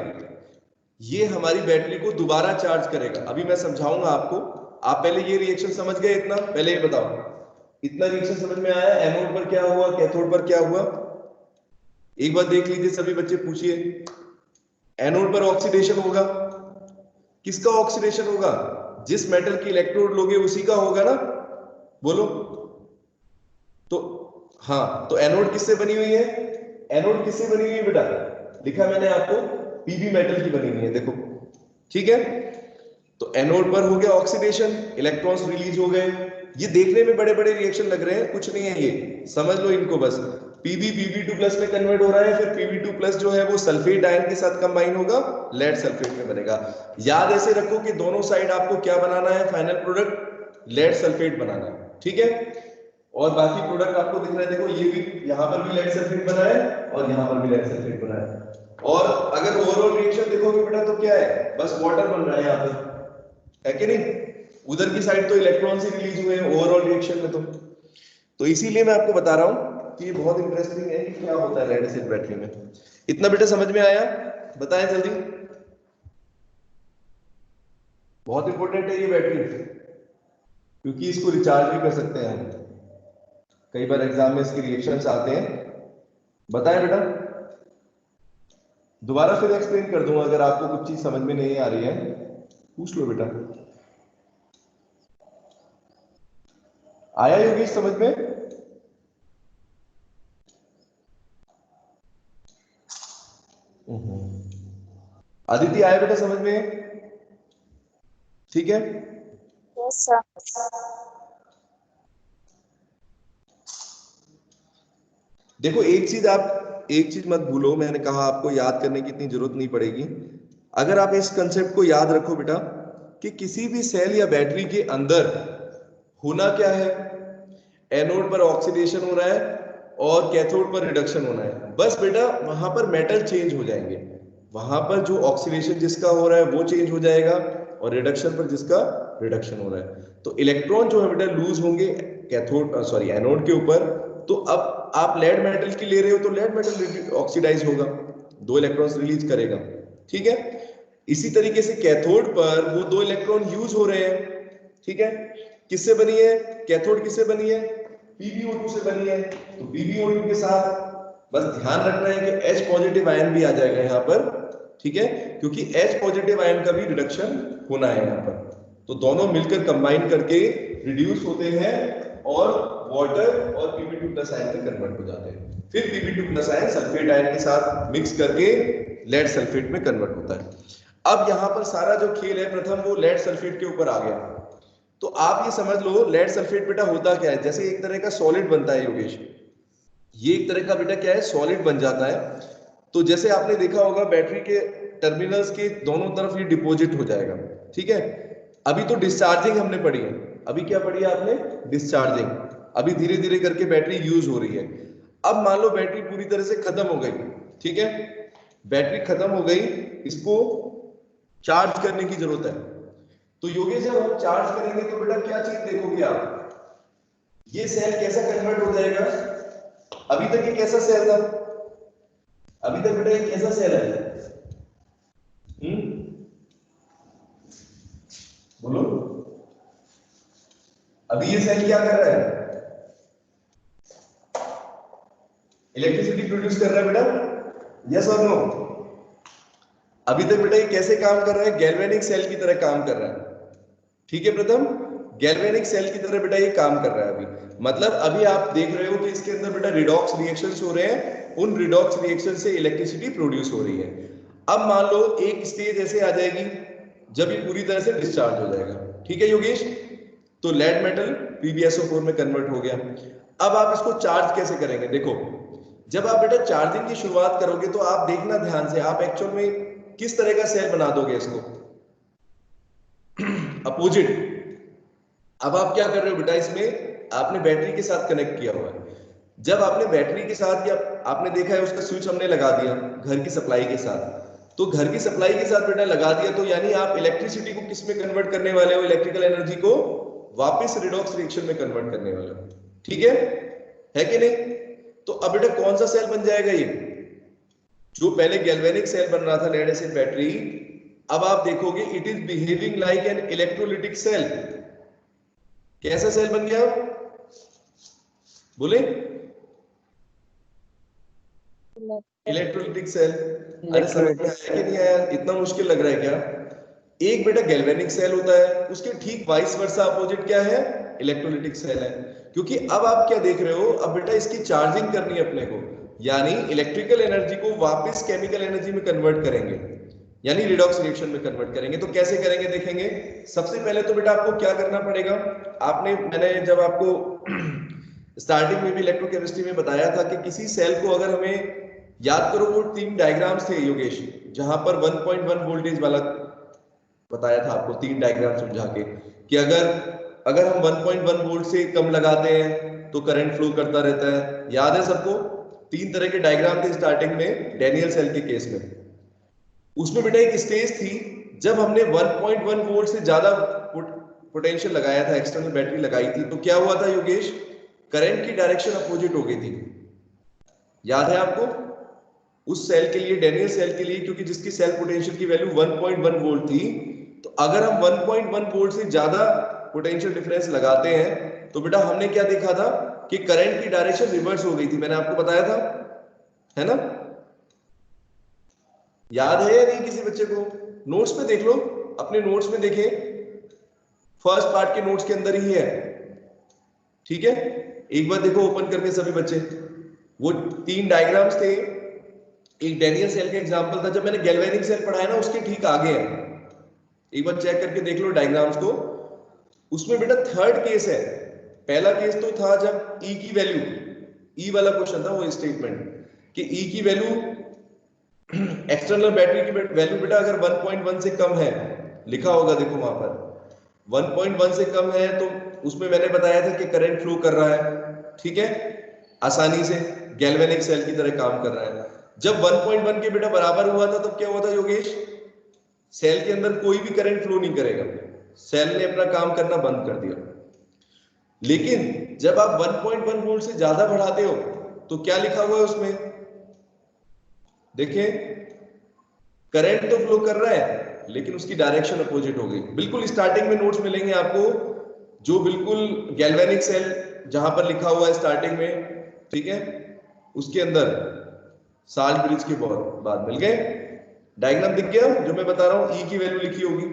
S1: ये हमारी बैटरी को दोबारा चार्ज करेगा। अभी मैं समझाऊंगा आपको। आप पहले ये रिएक्शन समझ गए? इतना पहले ये बताओ, इतना रिएक्शन समझ में आया? एनोड पर क्या हुआ, कैथोड पर क्या हुआ? एक बार देख लीजिए सभी बच्चे, पूछिए। एनोड पर ऑक्सीडेशन होगा, किसका ऑक्सीडेशन होगा? जिस मेटल की इलेक्ट्रोड लोगे उसी का होगा ना, बोलो। तो हाँ, तो एनोड किससे बनी हुई है? एनोड किससे बनी हुई है बेटा? लिखा मैंने आपको, Pb मेटल की बनी हुई है, देखो, ठीक है। तो एनोड पर हो गया ऑक्सीडेशन, इलेक्ट्रॉन्स रिलीज हो गए। ये देखने में बड़े बड़े रिएक्शन लग रहे हैं, कुछ नहीं है, ये समझ लो इनको बस। Pb प्लस में कन्वर्ट हो रहा है, फिर Pb2 प्लस जो है वो सल्फेट आयन के साथ कंबाइन होगा, लेड सल्फेट में बनेगा। याद ऐसे रखो कि दोनों साइड आपको क्या बनाना है? फाइनल प्रोडक्ट लेड सल्फेट बनाना है, ठीक है। और बाकी प्रोडक्ट आपको दिख रहा है, देखो ये भी, यहाँ पर भी लेड सल्फेट बना है और यहाँ पर भी लेड सल्फेट बना है। और अगर ओवरऑल रिएक्शन देखोगे बेटा तो क्या है? बस वाटर बन रहा है यहाँ पे, है कि नहीं? उधर की साइड तो इलेक्ट्रॉन से रिलीज हुए हैं ओवरऑल रिएक्शन में। तो इसीलिए मैं आपको बता रहा हूं कि ये बहुत इंटरेस्टिंग है कि क्या होता है लेड एसिड बैटरी में। इतना बेटा समझ में आया? बताएं जल्दी। बहुत इंपॉर्टेंट है ये बैटरी, क्योंकि इसको रिचार्ज भी कर सकते हैं हम। कई बार एग्जाम में इसके रिएक्शंस आते हैं। बताएं बेटा, दोबारा फिर एक्सप्लेन कर दूंगा, अगर आपको कुछ चीज समझ में नहीं आ रही है पूछ लो बेटा। आया योगेश समझ में? अदिति आया बेटा समझ में? ठीक है।
S4: Yes sir.
S1: देखो एक चीज मत भूलो, मैंने कहा आपको याद करने की इतनी जरूरत नहीं पड़ेगी। अगर आप इस कंसेप्ट को याद रखो बेटा कि किसी भी सेल या बैटरी के अंदर होना क्या है? एनोड पर ऑक्सीडेशन हो रहा है और कैथोड पर रिडक्शन होना है। बस बेटा वहां पर मेटल चेंज हो जाएंगे, वहां पर जो ऑक्सीडेशन जिसका हो रहा है वो चेंज हो जाएगा और रिडक्शन पर जिसका रिडक्शन हो रहा है। तो इलेक्ट्रॉन जो है बेटा लूज होंगे कैथोड सॉरी एनोड के ऊपर। तो अब आप लेड मेटल की ले रहे हो तो लेड मेटल ऑक्सीडाइज होगा, 2 इलेक्ट्रॉन्स रिलीज करेगा, ठीक है। इसी तरीके से कैथोड पर वो 2 इलेक्ट्रॉन यूज हो रहे हैं, ठीक है। किससे बनी है? कैथोड किससे बनी है? PbO2 से बनी है। तो PbO2 के साथ बस ध्यान रखना है कि H पॉजिटिव आयन भी आ जाएगा यहाँ पर, ठीक है, क्योंकि H पॉजिटिव आयन का भी रिडक्शन होना है यहाँ पर। तो दोनों मिलकर कंबाइन करके रिड्यूस होते हैं और वाटर और Pb2 प्लस आयन में कन्वर्ट हो जाते हैं। फिर Pb2 plus ion sulphate ion के साथ मिक्स करके लेड सल्फेट में कन्वर्ट होता है। अब यहाँ पर सारा जो खेल है, प्रथम वो लेड सल्फेट के ऊपर आ गया। तो आप ये समझ लो लेड सल्फेट बेटा होता क्या है? जैसे एक तरह का सॉलिड बनता है योगेश, ये एक तरह का बेटा क्या है? सॉलिड बन जाता है। तो जैसे आपने देखा होगा बैटरी के टर्मिनल्स के दोनों तरफ ये डिपॉजिट हो जाएगा, ठीक है। अभी तो डिस्चार्जिंग हमने पढ़ी है, अभी क्या पढ़ी है आपने? डिस्चार्जिंग। अभी धीरे धीरे करके बैटरी यूज हो रही है। अब मान लो बैटरी पूरी तरह से खत्म हो गई, ठीक है, बैटरी खत्म हो गई, इसको चार्ज करने की जरूरत है। तो योगेश जब हम चार्ज करेंगे तो बेटा क्या चीज देखोगे आप? ये सेल कैसा कन्वर्ट हो जाएगा? अभी तक ये कैसा सेल था? अभी तक बेटा ये कैसा सेल है? बोलो। अभी ये सेल क्या कर रहा है? इलेक्ट्रिसिटी प्रोड्यूस कर रहा है बेटा, यस और नो? अभी तक बेटा ये कैसे काम कर रहा है? गैल्वेनिक सेल की तरह काम कर रहा है। ठीक है प्रथम, गैल्वेनिक सेल की तरह बेटा ये काम कर रहा है अभी। मतलब अभी आप देख रहे हो कि इसके अंदर बेटा रिडॉक्स रिएक्शंस हो रहे हैं, उन रिडॉक्स रिएक्शन से इलेक्ट्रिसिटी प्रोड्यूस हो रही है। अब मान लो एक स्टेज ऐसे आ जाएगी जब ये पूरी तरह से डिस्चार्ज हो जाएगा। ठीक है योगेश, तो लेड मेटल PbSO4 में कन्वर्ट हो गया। अब आप इसको चार्ज कैसे करेंगे? देखो, जब आप बेटा चार्जिंग की शुरुआत करोगे तो आप देखना ध्यान से, आप एक्चुअल में किस तरह का सेल बना दोगे इसको? अपोजिट। अब आप क्या कर रहे हो बेटा, इसमें आपने बैटरी के साथ कनेक्ट किया हुआ है। जब आपने बैटरी के साथ, या आपने देखा है उसका स्विच हमने लगा दिया घर की सप्लाई के साथ, तो घर की सप्लाई के साथ बेटा लगा दिया, तो यानी आप इलेक्ट्रिसिटी को किस में कन्वर्ट करने वाले हो? इलेक्ट्रिकल एनर्जी को वापस रिडॉक्स रिएक्शन में कन्वर्ट करने वाले हो। ठीक है कि नहीं? तो अब बेटा कौन सा सेल बन जाएगा ये? जो पहले गैल्वेनिक सेल बन रहा था लेड एसिड बैटरी, अब आप देखोगे it is behaving like an electrolytic cell. कैसा सेल बन गया? बोले इलेक्ट्रोलिटिक सेल। अरे समझ में आया कि नहीं आया? इतना मुश्किल लग रहा है क्या? एक बेटा गैल्वेनिक सेल होता है, उसके ठीक वाइस वर्सा अपोजिट क्या है? इलेक्ट्रोलिटिक सेल है। क्योंकि अब आप क्या देख रहे हो, अब बेटा इसकी चार्जिंग करनी है अपने को, यानी इलेक्ट्रिकल एनर्जी को वापस केमिकल एनर्जी में कन्वर्ट करेंगे, यानी रिडॉक्स रिएक्शन में कन्वर्ट करेंगे। तो कैसे करेंगे देखेंगे। सबसे पहले तो बेटा आपको क्या करना पड़ेगा, मैंने जब आपको स्टार्टिंग में भी इलेक्ट्रोकेमिस्ट्री में बताया था कि किसी सेल को अगर हमें याद करो, वो 3 डायग्राम्स थे योगेश, जहां पर 1.1 वोल्टेज वाला बताया था आपको, 3 डायग्राम समझा के कि अगर हम 1.1 वोल्ट से कम लगाते हैं तो करंट फ्लो करता रहता है। याद है सबको? 3 तरह के डायग्राम थे स्टार्टिंग में डैनियल सेल के केस में। उसमें बेटा एक स्टेज थी जब हमने 1.1 वोल्ट से ज्यादा पोटेंशियल लगाया था, एक्सटर्नल बैटरी लगाई थी, तो क्या हुआ था योगेश? करंट की डायरेक्शन अपोजिट हो गई थी। याद है आपको? उस सेल के लिए, डैनियल सेल के लिए, क्योंकि जिसकी सेल पोटेंशियल की वैल्यू 1.1 वोल्ट थी, तो अगर हम 1.1 वोल्ट से ज्यादा पोटेंशियल डिफरेंस लगाते हैं तो बेटा हमने क्या देखा था कि करंट की डायरेक्शन रिवर्स हो गई थी। मैंने आपको बताया था, है ना? याद है या नहीं किसी बच्चे को? नोट्स पे देख लो, अपने नोट्स में देखें, फर्स्ट पार्ट के नोट्स के अंदर ही है। ठीक है, एक बार देखो ओपन करके सभी बच्चे। वो 3 डायग्राम्स थे, एक डैनियल सेल का एग्जांपल था, जब मैंने गैल्वेनिक सेल पढ़ाया ना उसके ठीक आगे है, एक बार चेक करके देख लो डायग्राम्स को। उसमें बेटा थर्ड केस है। पहला केस तो था जब E की वैल्यू, E वाला क्वेश्चन था वो स्टेटमेंट कि E की वैल्यू, एक्सटर्नल बैटरी की वैल्यू बेटा अगर 1.1 से कम है, लिखा होगा देखो वहां पर 1.1 से कम है, तो उसमें मैंने बताया था कि करंट फ्लो कर रहा है। ठीक है, आसानी से गैल्वेनिक सेल की तरह काम कर रहा है। जब 1.1 के बेटा बराबर हुआ था तब क्या हुआ था योगेश? सेल के अंदर कोई भी करंट फ्लो नहीं करेगा, सेल ने अपना काम करना बंद कर दिया। लेकिन जब आप 1.1 वोल्ट से ज्यादा बढ़ाते हो तो क्या लिखा हुआ है उसमें? देखिए, करंट तो फ्लो कर रहा है लेकिन उसकी डायरेक्शन अपोजिट हो गई। बिल्कुल स्टार्टिंग में नोट्स मिलेंगे आपको, जो बिल्कुल गैल्वेनिक सेल जहां पर लिखा हुआ है स्टार्टिंग में, ठीक है, उसके अंदर साल्ट ब्रिज के बाद मिल गए। डायग्राम दिख गया जो मैं बता रहा हूं? E की वैल्यू लिखी होगी।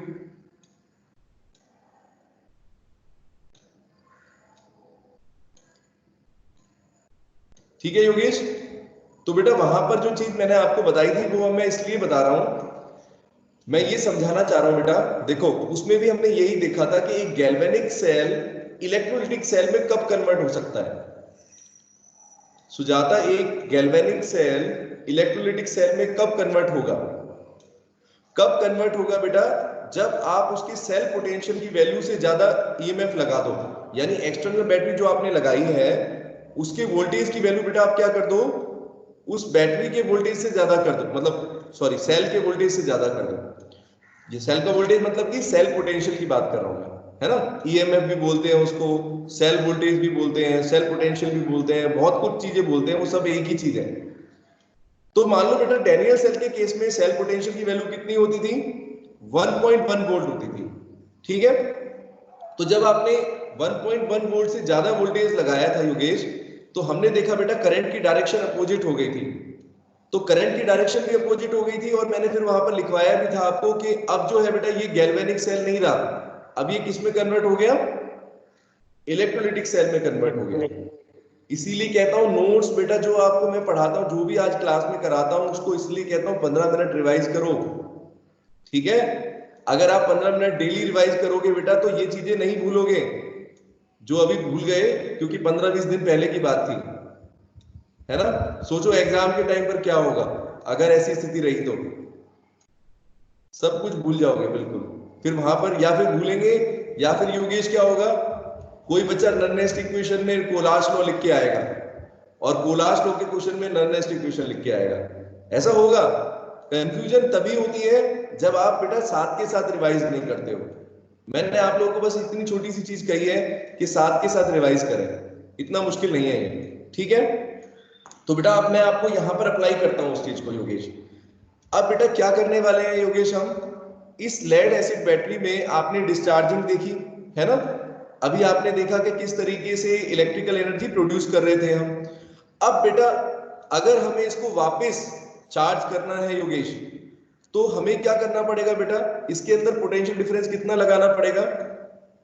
S1: ठीक है योगेश, तो बेटा वहां पर जो चीज मैंने आपको बताई थी वो मैं इसलिए बता रहा हूं, मैं ये समझाना चाह रहा हूं बेटा। देखो उसमें भी हमने यही देखा था कि एक गैल्वेनिक सेल इलेक्ट्रोलिटिक सेल में कब कन्वर्ट हो सकता है। सुजाता, एक गैल्वेनिक सेल इलेक्ट्रोलिटिक सेल में कब कन्वर्ट होगा? कब कन्वर्ट होगा बेटा? जब आप उसकी सेल पोटेंशियल की वैल्यू से ज्यादा ईएमएफ लगा दो, यानी एक्सटर्नल बैटरी जो आपने लगाई है उसके वोल्टेज की वैल्यू बेटा आप क्या कर दो, उस बैटरी के वोल्टेज से ज्यादा कर दो, मतलब सॉरी सेल के वोल्टेज से ज्यादा कर दो। ये सेल का वोल्टेज मतलब कि सेल पोटेंशियल की बात कर रहा हूं मैं। है ना, ईएमएफ भी बोलते हैं उसको, सेल वोल्टेज भी बोलते हैं, सेल पोटेंशियल भी बोलते हैं, बहुत कुछ चीजें बोलते हैं, वो सब एक ही चीज है। तो मान लो बेटा डैनियल सेल के केस में सेल पोटेंशियल की वैल्यू कितनी होती थी, 1.1 वोल्ट होती थी, ठीक है। तो जब आपने 1.1 वोल्ट से ज्यादा वोल्टेज लगाया था योगेश, तो हमने देखा बेटा करंट की डायरेक्शन अपोजिट हो गई थी। तो करंट की डायरेक्शन भी अपोजिट हो गई थी, और मैंने फिर वहां पर लिखवाया भी था आपको कि अब जो है बेटा ये गैल्वेनिक सेल नहीं रहा, अब ये किस में कन्वर्ट हो गया, इलेक्ट्रोलिटिक सेल में कन्वर्ट हो गया। इसीलिए कहता हूं नोट्स बेटा जो आपको मैं पढ़ाता हूं, जो भी आज क्लास में कराता हूं, उसको इसलिए कहता हूं 15 मिनट रिवाइज करो, ठीक है। अगर आप 15 मिनट डेली रिवाइज करोगे बेटा तो ये चीजें नहीं भूलोगे जो अभी भूल गए, क्योंकि 15-20 दिन पहले की बात थी, है ना। सोचो एग्जाम के टाइम पर क्या होगा अगर ऐसी स्थिति रही, तो सब कुछ भूल जाओगे बिल्कुल। फिर वहां पर या फिर भूलेंगे, या फिर योगेश क्या होगा, कोई बच्चा नॉन-नेस्ट इक्वेशन में कोलाश लॉ लिख के आएगा, और कोलाश लॉ के क्वेश्चन में नॉन-नेस्ट इक्वेशन लिख के आएगा, ऐसा होगा। कंफ्यूजन तभी होती है जब आप बेटा साथ के साथ रिवाइज नहीं करते हो। मैंने आप लोगों को बस इतनी छोटी सी चीज कही है कि साथ के साथ रिवाइज करें, इतना मुश्किल नहीं है ये, ठीक है। तो बेटा अब मैं आपको यहां पर अप्लाई करता हूं उस चीज को योगेश। अब बेटा क्या करने वाले हैं योगेश, हम इस लेड एसिड बैटरी में आपने डिस्चार्जिंग देखी है ना, अभी आपने देखा कि किस तरीके से इलेक्ट्रिकल एनर्जी प्रोड्यूस कर रहे थे हम। अब बेटा अगर हमें इसको वापस चार्ज करना है योगेश, तो हमें क्या करना पड़ेगा बेटा, इसके अंदर पोटेंशियल डिफरेंस कितना लगाना पड़ेगा,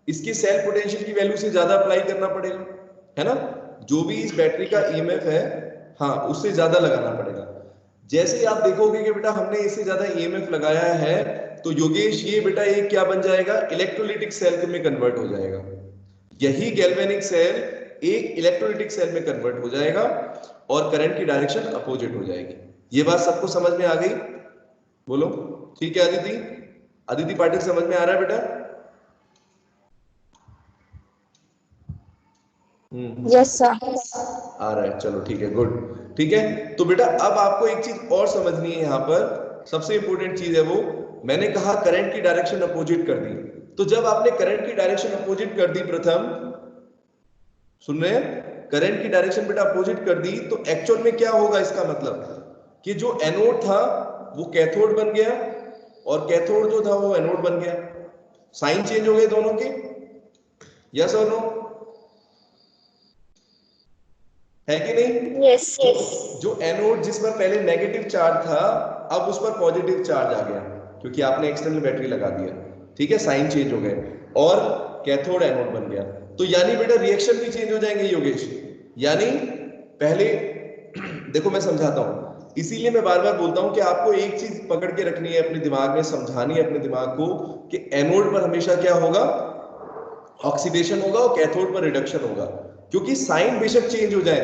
S1: इसके सेल पोटेंशियल की वैल्यू से ज्यादा अप्लाई करना पड़ेगा, है ना। जो भी इस बैटरी का ईएमएफ है, हाँ उससे ज्यादा लगाना पड़ेगा। जैसे ही आप देखोगे कि बेटा हमने इससे ज्यादा ईएमएफ लगाया है, तो योगेश ये बेटा एक क्या बन जाएगा, इलेक्ट्रोलिटिक सेल में कन्वर्ट हो जाएगा। यही गैल्वेनिक सेल एक इलेक्ट्रोलिटिक सेल में कन्वर्ट हो जाएगा, और करंट की डायरेक्शन अपोजिट हो जाएगी। ये बात सबको समझ में आ गई, बोलो ठीक है। अदिति, अदिति पाटिल समझ में आ रहा है बेटा?
S4: Yes sir.
S1: आ रहा है, चलो ठीक है, गुड, ठीक है। तो बेटा अब आपको एक चीज और समझनी है, यहाँ पर सबसे इंपॉर्टेंट चीज है वो, मैंने कहा करंट की डायरेक्शन अपोजिट कर दी। तो जब आपने करंट की डायरेक्शन अपोजिट कर दी, प्रथम सुन रहे हैं, करंट की डायरेक्शन बेटा अपोजिट कर दी, तो एक्चुअल में क्या होगा, इसका मतलब कि जो एनोड था वो कैथोड बन गया, और कैथोड जो था वो एनोड बन गया। साइन चेंज हो गए दोनों के, यस और नो, है कि नहीं?
S4: Yes yes.
S1: जो एनोड जिस पर पहले नेगेटिव चार्ज था, अब उस पर पॉजिटिव चार्ज आ गया, क्योंकि आपने एक्सटर्नल बैटरी लगा दिया, ठीक है, साइन चेंज हो गए, और कैथोड एनोड बन गया। तो यानी बेटा रिएक्शन भी चेंज हो जाएंगे योगेश। यानी पहले देखो मैं समझाता हूं, इसीलिए मैं बार बार बोलता हूं कि आपको एक चीज पकड़ के रखनी है अपने दिमाग में, समझानी है अपने दिमाग को कि एनोड पर हमेशा क्या होगा, ऑक्सीडेशन होगा, और कैथोड पर रिडक्शन होगा। क्योंकि साइन बेशक चेंज हो जाए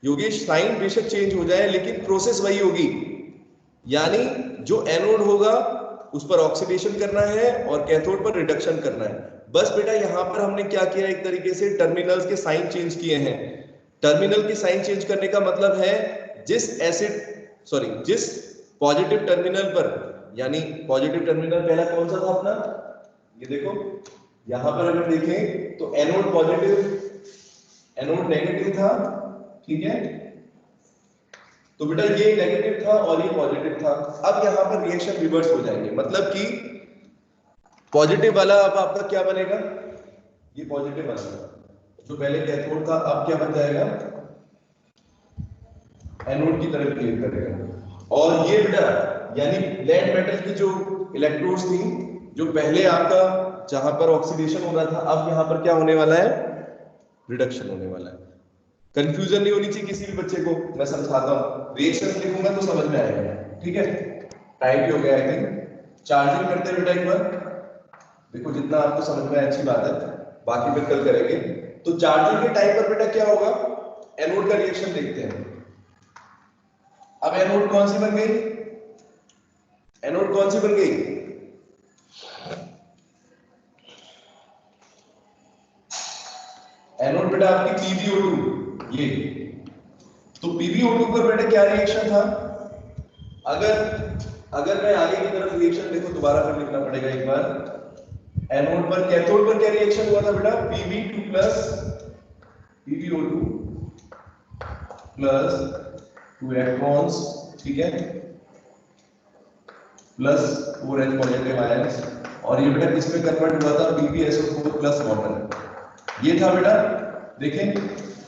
S1: योगेश, साइन बेशक चेंज हो जाए, लेकिन प्रोसेस वही होगी। यानी जो एनोड होगा उस पर ऑक्सीडेशन करना है, और कैथोड पर रिडक्शन करना है। बस बेटा यहां पर हमने क्या किया, एक तरीके से टर्मिनल्स के साइन चेंज किए हैं। टर्मिनल के साइन चेंज करने का मतलब है जिस पॉजिटिव टर्मिनल पर, यानी पॉजिटिव टर्मिनल पहला कौन सा था अपना, ये देखो यहां पर अगर देखें तो एनोड पॉजिटिव, एनोड नेगेटिव था, ठीक है। तो बेटा ये नेगेटिव था और ये पॉजिटिव था। अब यहां पर रिएक्शन रिवर्स हो जाएंगे, मतलब कि पॉजिटिव वाला अब आपका क्या बनेगा, ये पॉजिटिव बनेगा, जो पहले कैथोड था अब क्या बन जाएगा, एनोड की तरफ बिहेव करेगा। और ये बेटा यानी लेड मेटल की जो इलेक्ट्रोड्स थी, जो पहले आपका जहां पर ऑक्सीडेशन हो रहा था, अब यहां पर क्या होने वाला है, रिडक्शन होने वाला है। कंफ्यूजन नहीं होनी चाहिए किसी भी बच्चे को, मैं समझाता हूं, रिएक्शन लिखूंगा तो समझ में आएगा, ठीक है। टाइप ही हो गया आई थिंक। चार्जिंग करते हैं बेटा एक बार, देखो जितना आपको समझ में आया अच्छी बात है, बाकी फिर कल करेंगे। तो चार्जिंग के टाइम पर बेटा क्या होगा, एनोड का रिएक्शन देखते हैं। अब एनोड कौन सी बन गई, एनोड कौन सी बन गई, एनोड बेटा आपकी PbO2, ये। तो PbO2 पर बेटा क्या रिएक्शन था, अगर मैं आगे की तरफ रिएक्शन देखो, दोबारा फिर लिखना पड़ेगा एक बार, एनोड पर, कैथोड पर क्या रिएक्शन हुआ था बेटा? Pb2 plus PbO2 plus 2 electrons, ठीक है, प्लस 4H पॉजिटिव आयंस, और ये बेटा किस में कन्वर्ट हुआ था? PbSO4 plus water. ये था बेटा, देखें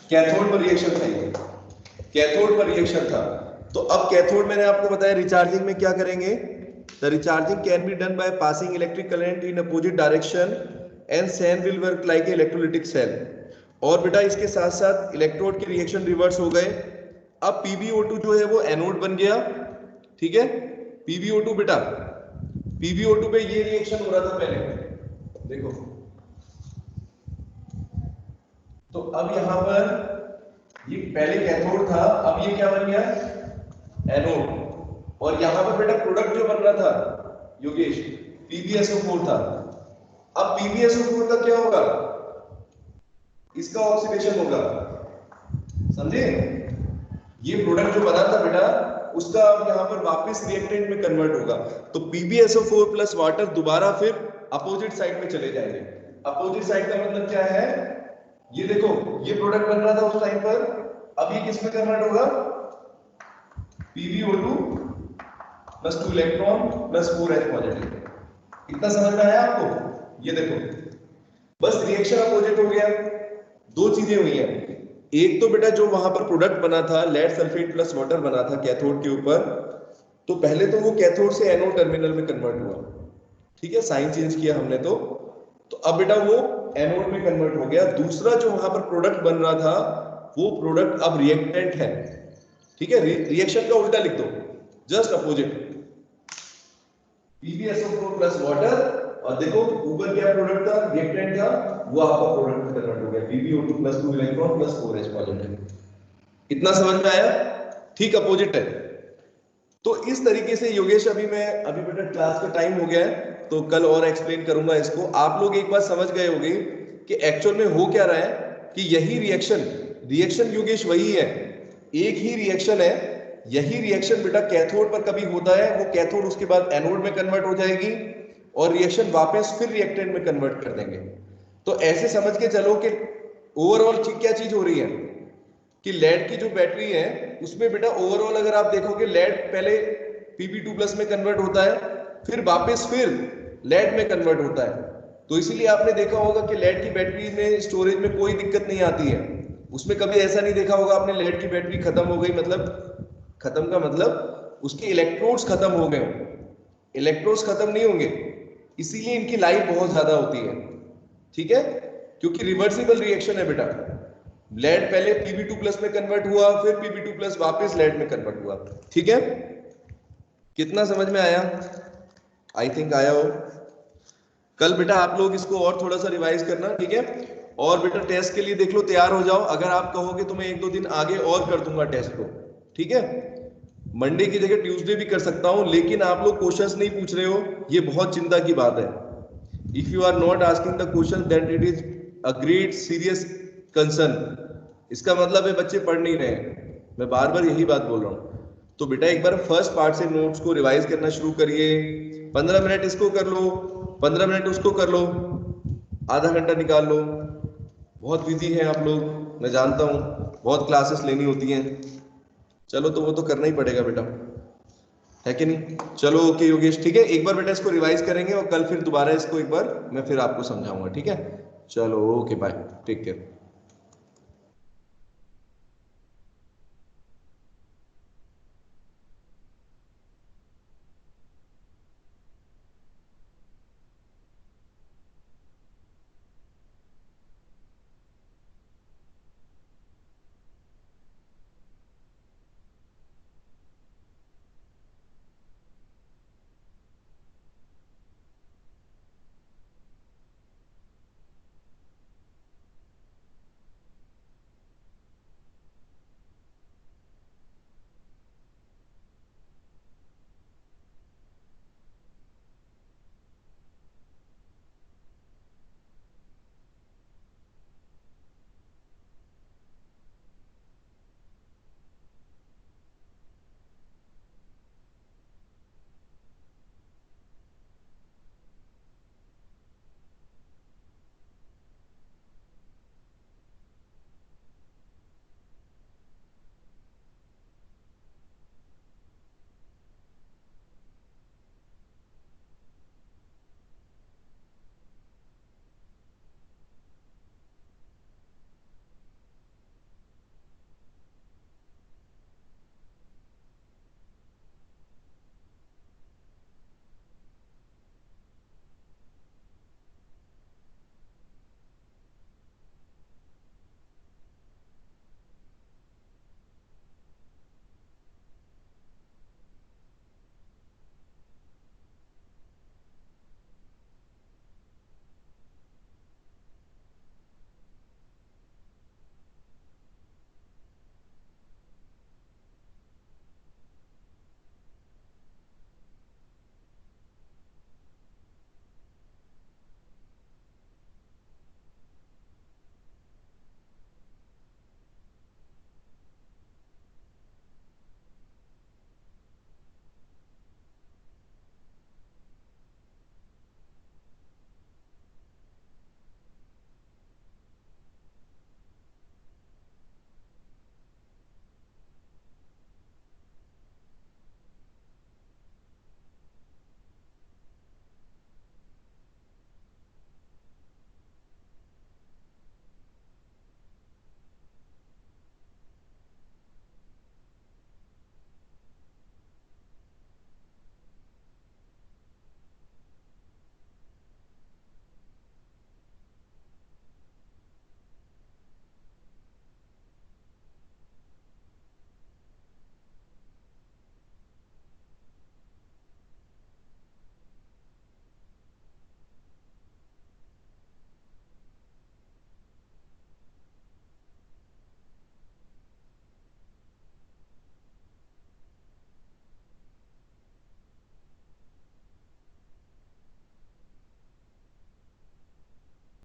S1: कैथोड पर रिएक्शन था, ये कैथोड पर रिएक्शन था। तो अब कैथोड मैंने आपको बताया रिचार्जिंग में क्या करेंगे? The recharging can be done by passing electric current in opposite direction and cell will work like a electrolytic cell. और बेटा इसके साथ साथ इलेक्ट्रोड के रिएक्शन रिवर्स हो गए। अब PbO2 जो है वो एनोड बन गया, ठीक है, PbO2 बेटा, PbO2 पे ये रिएक्शन हो रहा था पहले, देखो। तो अब यहां पर ये पहले कैथोड था, अब ये क्या बन गया? एनोड। और यहां पर बेटा प्रोडक्ट जो बन रहा था योगेश, PbSO4 था। अब PbSO4 का क्या होगा? इसका ऑक्सीडेशन होगा, समझे? ये प्रोडक्ट जो बना था बेटा उसका अब यहां पर वापस रिएक्टेंट में कन्वर्ट होगा। तो PbSO4 प्लस वाटर दोबारा फिर अपोजिट साइड में चले जाएंगे। अपोजिट साइड का मतलब क्या है? ये देखो, ये प्रोडक्ट बन रहा था उस टाइम पर, अब ये किस में कन्वर्ट होगा? PbO2 plus 2 electron plus 4H positive. इतना समझ में आया आपको? ये देखो, बस रिएक्शन अपोजिट हो गया। दो चीजें हुई हैं, एक तो बेटा जो वहां पर प्रोडक्ट बना था लेड सल्फेट प्लस वाटर बना था कैथोड के ऊपर, तो पहले तो वो कैथोड से एनोड टर्मिनल में कन्वर्ट हुआ, ठीक है, साइन चेंज किया हमने। तो अब बेटा वो एनोड में कन्वर्ट हो गया। दूसरा जो वहां पर प्रोडक्ट बन रहा था वो प्रोडक्ट अब रिएक्टेंट है, ठीक है। रिएक्शन का उल्टा लिख दो, just opposite, PbSO4 plus water, और देखो ऊपर क्या प्रोडक्ट था? रिएक्टेंट था, वो आपका प्रोडक्ट में कन्वर्ट हो गया, PbO2 plus 2 electron plus 4H positive. इतना समझ में आया? ठीक अपोजिट है। तो इस तरीके से योगेश, अभी बेटा क्लास का टाइम हो गया है, तो कल और एक्सप्लेन करूंगा इसको। आप लोग एक बात समझ गए होंगे कि एक्चुअल में हो क्या रहा है, कि यही रिएक्शन योगेश वही है, एक ही रिएक्शन है। यही रिएक्शन बेटा कैथोड पर कभी होता है, वो कैथोड उसके बाद एनोड में कन्वर्ट हो जाएगी और रिएक्शन वापस फिर रिएक्टेंट में कन्वर्ट कर देंगे। तो ऐसे समझ के चलो कि ओवरऑल क्या चीज हो रही है, कि लेड की जो बैटरी है उसमें बेटा ओवरऑल अगर आप देखोगे, लेड पहले Pb2 प्लस में कन्वर्ट होता है, फिर वापस फिर लेड में कन्वर्ट होता है। तो इसीलिए आपने देखा होगा कि लेड की बैटरी में स्टोरेज में कोई दिक्कत नहीं आती है। उसमें कभी ऐसा नहीं देखा होगा आपने लेड की बैटरी खत्म हो गई, मतलब खत्म का मतलब उसके इलेक्ट्रोड्स खत्म हो गए हों। इलेक्ट्रोड्स खत्म नहीं होंगे, इसीलिए इनकी लाइफ बहुत ज्यादा होती है, ठीक है, क्योंकि रिवर्सिबल रिएक्शन है बेटा। लेड पहले Pb2 प्लस में कन्वर्ट हुआ, फिर Pb2 प्लस वापस लेड में कन्वर्ट हुआ, ठीक है। कितना समझ में आया? आई थिंक आया हो। कल बेटा आप लोग इसको और थोड़ा सा रिवाइज करना, ठीक है। और बेटा टेस्ट के लिए देख लो, तैयार हो जाओ। अगर आप कहोगे तो मैं 1-2 दिन आगे और कर दूंगा टेस्ट को, ठीक है। मंडे की जगह ट्यूसडे भी कर सकता हूं, लेकिन आप लोग क्वेश्चंस नहीं पूछ रहे हो, ये बहुत चिंता की बात है। If you are not asking the question then it is a great serious concern. इसका मतलब है बच्चे पढ़ नहीं रहे हैं, मैं बार बार यही बात बोल रहा हूं। तो बेटा एक बार फर्स्ट पार्ट से नोट्स को रिवाइज करना शुरू करिए। 15 मिनट इसको कर लो, 15 मिनट उसको कर लो, आधा घंटा निकाल लो। बहुत बिजी हैं आप लोग, मैं जानता हूं, बहुत क्लासेस लेनी होती हैं। चलो तो वो तो करना ही पड़ेगा बेटा, है कि नहीं? चलो ओके योगेश, ठीक है। एक बार बेटा इसको रिवाइज करेंगे और कल फिर दोबारा इसको एक बार मैं फिर आपको समझाऊंगा, ठीक है। चलो ओके, बाय, टेक केयर।